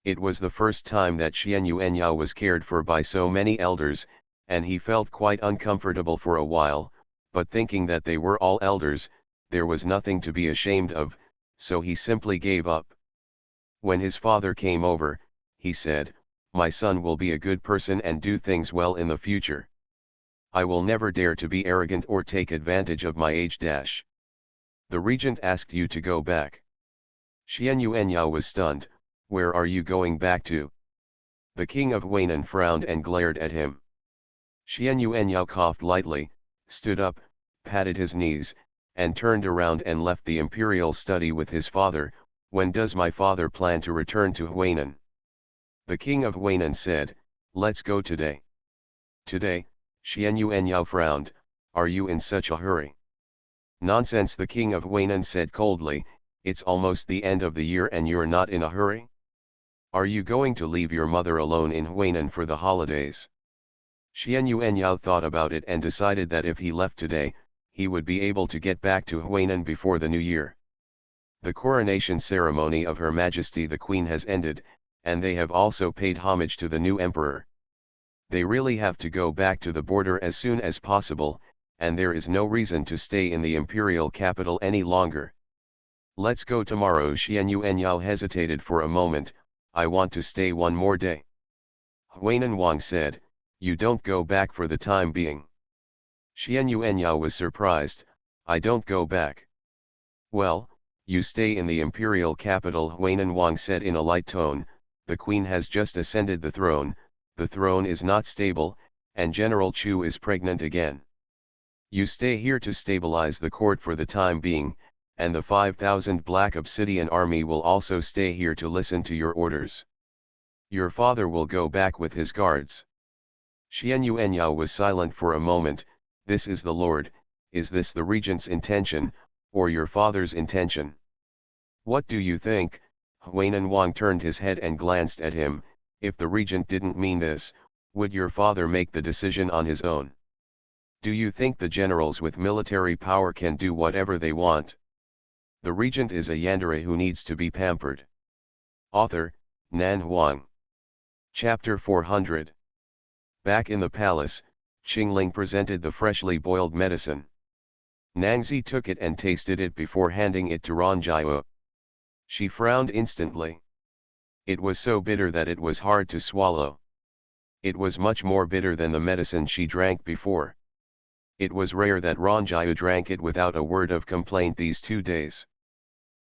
It was the first time that Xian Yuanyao was cared for by so many elders, and he felt quite uncomfortable for a while, but thinking that they were all elders, there was nothing to be ashamed of, so he simply gave up. When his father came over, he said, "My son will be a good person and do things well in the future. I will never dare to be arrogant or take advantage of my age dash." The regent asked you to go back. Xian Yuanyao was stunned. "Where are you going back to?" The king of Huainan frowned and glared at him. Xian Yuanyao coughed lightly, stood up, patted his knees, and turned around and left the imperial study with his father. "When does my father plan to return to Huainan?" The king of Huainan said, "Let's go today." "Today?" Xian Yuanyao frowned. "Are you in such a hurry?" "Nonsense," the king of Huainan said coldly, "it's almost the end of the year and you're not in a hurry? Are you going to leave your mother alone in Huainan for the holidays?" Xian Yuanyao thought about it and decided that if he left today, he would be able to get back to Huainan before the new year. The coronation ceremony of Her Majesty the Queen has ended, and they have also paid homage to the new emperor. They really have to go back to the border as soon as possible, and there is no reason to stay in the imperial capital any longer. "Let's go tomorrow." Xian Yuanyao hesitated for a moment. "I want to stay one more day." Huainan Wang said, "You don't go back for the time being." Xian Yuanyao was surprised. "I don't go back." "Well, you stay in the imperial capital," Huainan Wang said in a light tone. "The queen has just ascended the throne is not stable, and General Chu is pregnant again. You stay here to stabilize the court for the time being, and the 5,000 Black Obsidian army will also stay here to listen to your orders. Your father will go back with his guards." Xian Yuanyao was silent for a moment. "This is the Lord, is this the regent's intention, or your father's intention?" "What do you think?" Huainan Wang turned his head and glanced at him. "If the regent didn't mean this, would your father make the decision on his own? Do you think the generals with military power can do whatever they want? The regent is a yandere who needs to be pampered." Author, Nan Huang. Chapter 400. Back in the palace, Qingling presented the freshly boiled medicine. Nangzi took it and tasted it before handing it to Ranjiao. She frowned instantly. It was so bitter that it was hard to swallow. It was much more bitter than the medicine she drank before. It was rare that Ranjiao drank it without a word of complaint these 2 days.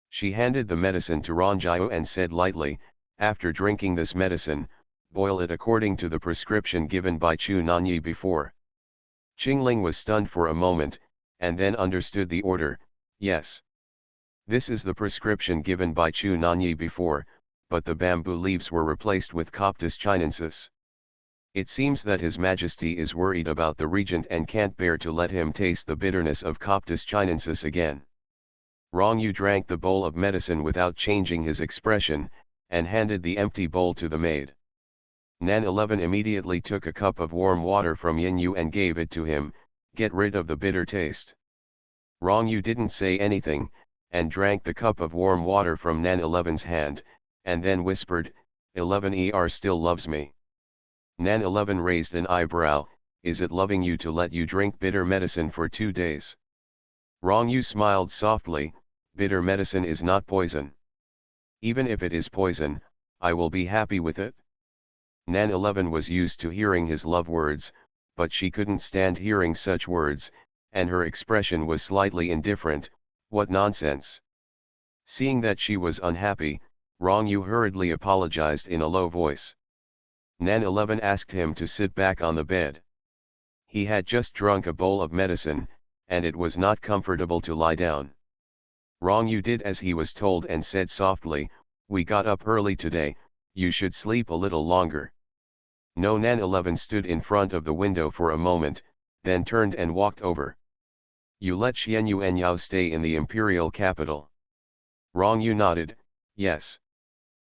She handed the medicine to Ranjiao and said lightly, "After drinking this medicine, boil it according to the prescription given by Chu Nanyi before." Qingling was stunned for a moment, and then understood the order. "Yes. This is the prescription given by Chu Nanyi before, but the bamboo leaves were replaced with Coptis chinensis. It seems that His Majesty is worried about the regent and can't bear to let him taste the bitterness of Coptis chinensis again." Rong Yu drank the bowl of medicine without changing his expression, and handed the empty bowl to the maid. Nan 11 immediately took a cup of warm water from Yin Yu and gave it to him. "Get rid of the bitter taste." Rong Yu didn't say anything, and drank the cup of warm water from Nan 11's hand, and then whispered, 11 still loves me." Nan 11 raised an eyebrow. "Is it loving you to let you drink bitter medicine for 2 days?" Rong Yu smiled softly. "Bitter medicine is not poison. Even if it is poison, I will be happy with it." Nan 11 was used to hearing his love words, but she couldn't stand hearing such words, and her expression was slightly indifferent. "What nonsense." Seeing that she was unhappy, Rong Yu hurriedly apologized in a low voice. Nan 11 asked him to sit back on the bed. He had just drunk a bowl of medicine, and it was not comfortable to lie down. Rong Yu did as he was told and said softly, "We got up early today, you should sleep a little longer." No. Nan 11 stood in front of the window for a moment, then turned and walked over. "You let Xian Yuanyao stay in the imperial capital?" Rong Yu nodded. "Yes.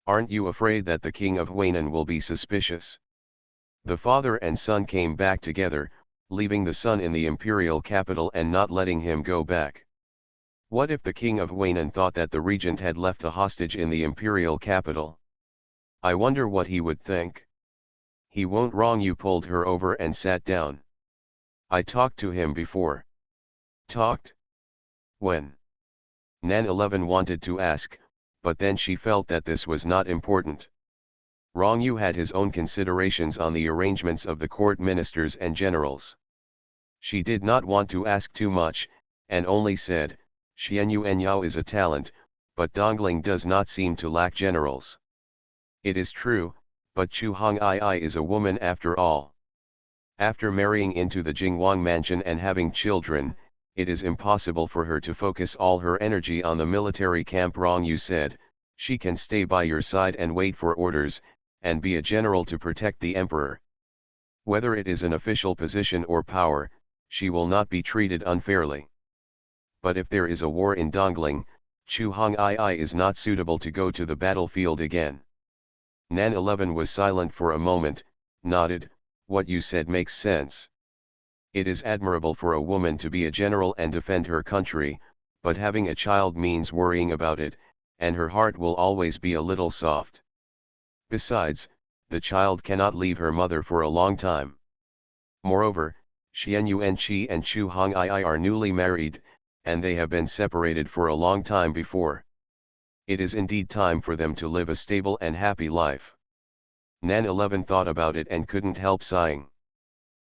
Aren't you afraid that the king of Huainan will be suspicious?" The father and son came back together, leaving the son in the imperial capital and not letting him go back. What if the king of Waynan thought that the regent had left a hostage in the imperial capital? I wonder what he would think. He won't wrong you. Pulled her over and sat down. I talked to him before. Talked? When? Nan 11 wanted to ask, but then she felt that this was not important. Rong Yu had his own considerations on the arrangements of the court ministers and generals. She did not want to ask too much, and only said, Xian Yuan Yao is a talent, but Dongling does not seem to lack generals. It is true, but Chu Hong Ai is a woman after all. After marrying into the Jingwang mansion and having children, it is impossible for her to focus all her energy on the military camp. Rong Yu said, she can stay by your side and wait for orders, and be a general to protect the emperor. Whether it is an official position or power, she will not be treated unfairly. But if there is a war in Dongling, Chu Hong Ai is not suitable to go to the battlefield again. Nan 11 was silent for a moment, nodded, what you said makes sense. It is admirable for a woman to be a general and defend her country, but having a child means worrying about it, and her heart will always be a little soft. Besides, the child cannot leave her mother for a long time. Moreover, Xian Yuanqi and Chu Hong Ai are newly married, and they have been separated for a long time before. It is indeed time for them to live a stable and happy life. Nan 11 thought about it and couldn't help sighing.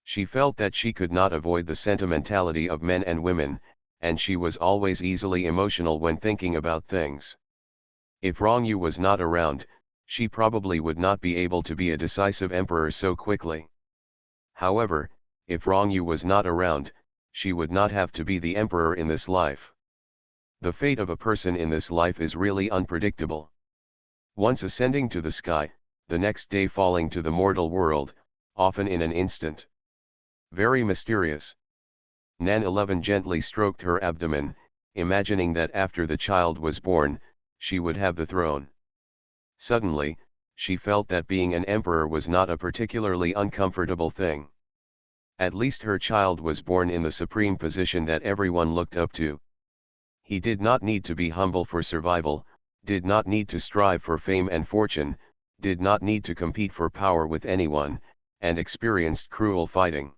She felt that she could not avoid the sentimentality of men and women, and she was always easily emotional when thinking about things. If Rong Yu was not around, she probably would not be able to be a decisive emperor so quickly. However, if Rong Yu was not around, she would not have to be the emperor in this life. The fate of a person in this life is really unpredictable. Once ascending to the sky, the next day falling to the mortal world, often in an instant. Very mysterious. Nan 11 gently stroked her abdomen, imagining that after the child was born, she would have the throne. Suddenly, she felt that being an emperor was not a particularly uncomfortable thing. At least her child was born in the supreme position that everyone looked up to. He did not need to be humble for survival, did not need to strive for fame and fortune, did not need to compete for power with anyone, and experienced cruel fighting.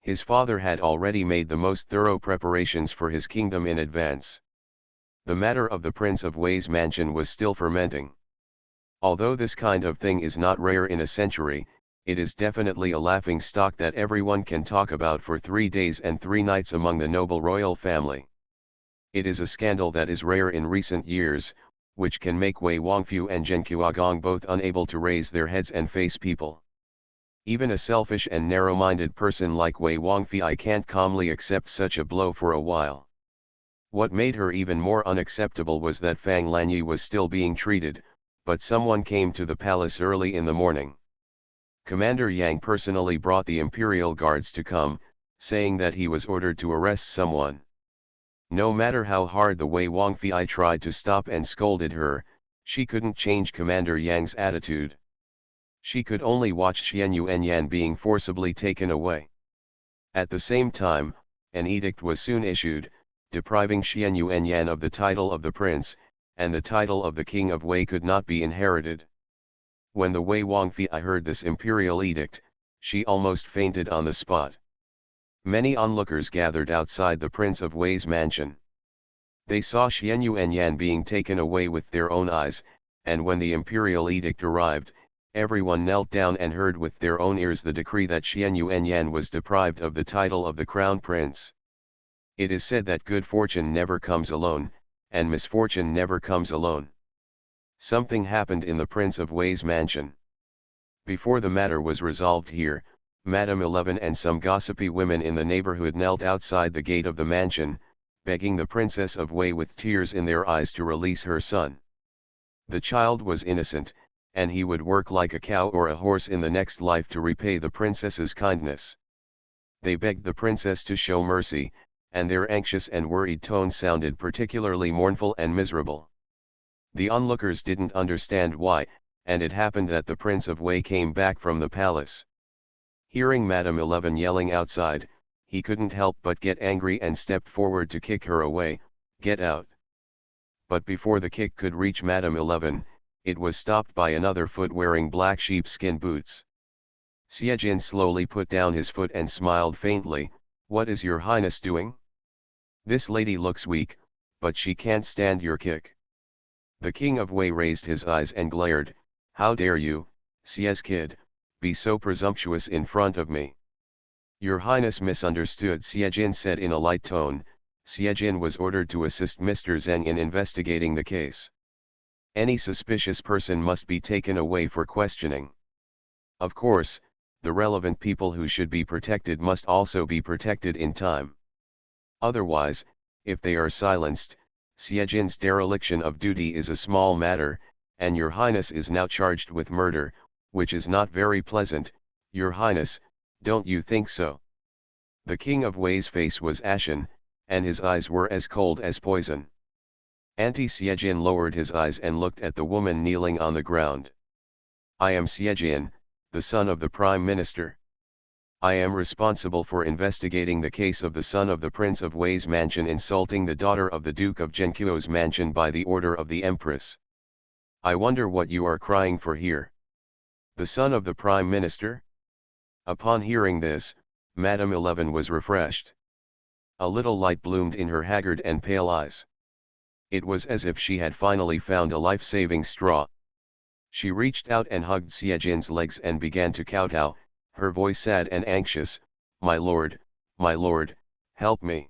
His father had already made the most thorough preparations for his kingdom in advance. The matter of the Prince of Wei's mansion was still fermenting. Although this kind of thing is not rare in a century, it is definitely a laughing stock that everyone can talk about for 3 days and 3 nights among the noble royal family. It is a scandal that is rare in recent years, which can make Wei Wangfu and Zheng Qiagong both unable to raise their heads and face people. Even a selfish and narrow-minded person like Wei Wangfi can't calmly accept such a blow for a while. What made her even more unacceptable was that Fang Lanyi was still being treated, but someone came to the palace early in the morning. Commander Yang personally brought the imperial guards to come, saying that he was ordered to arrest someone. No matter how hard the Wei Wangfi tried to stop and scolded her, she couldn't change Commander Yang's attitude. She could only watch Xian Yuanyan being forcibly taken away. At the same time, an edict was soon issued, depriving Xian Yuanyan of the title of the prince, and the title of the king of Wei could not be inherited. When the Wei Wangfi heard this imperial edict, she almost fainted on the spot. Many onlookers gathered outside the Prince of Wei's mansion. They saw Xian Yuanyan being taken away with their own eyes, and when the imperial edict arrived, everyone knelt down and heard with their own ears the decree that Xian Yuanyan was deprived of the title of the crown prince. It is said that good fortune never comes alone, and misfortune never comes alone. Something happened in the Prince of Wei's mansion. Before the matter was resolved here, Madame 11 and some gossipy women in the neighborhood knelt outside the gate of the mansion, begging the Princess of Wei with tears in their eyes to release her son. The child was innocent, and he would work like a cow or a horse in the next life to repay the princess's kindness. They begged the princess to show mercy, and their anxious and worried tones sounded particularly mournful and miserable. The onlookers didn't understand why, and it happened that the Prince of Wei came back from the palace. Hearing Madame 11 yelling outside, he couldn't help but get angry and stepped forward to kick her away, Get out. But before the kick could reach Madame 11, it was stopped by another foot wearing black sheepskin boots. Siejin slowly put down his foot and smiled faintly. What is your highness doing? This lady looks weak, but she can't stand your kick. The king of Wei raised his eyes and glared. How dare you, Siez kid, be so presumptuous in front of me? Your highness misunderstood, Siejin said in a light tone. Siejin was ordered to assist Mr. Zheng in investigating the case. Any suspicious person must be taken away for questioning. Of course, the relevant people who should be protected must also be protected in time. Otherwise, if they are silenced, Siejin's dereliction of duty is a small matter, and your highness is now charged with murder, which is not very pleasant, your highness, don't you think so? The king of Wei's face was ashen, and his eyes were as cold as poison. Siejin lowered his eyes and looked at the woman kneeling on the ground. I am Siejin, the son of the Prime Minister. I am responsible for investigating the case of the son of the Prince of Wei's mansion insulting the daughter of the Duke of Zhenqiu's mansion by the order of the Empress. I wonder what you are crying for here. The son of the Prime Minister? Upon hearing this, Madame 11 was refreshed. A little light bloomed in her haggard and pale eyes. It was as if she had finally found a life-saving straw. She reached out and hugged Siejin's legs and began to kowtow, her voice sad and anxious. My lord, help me.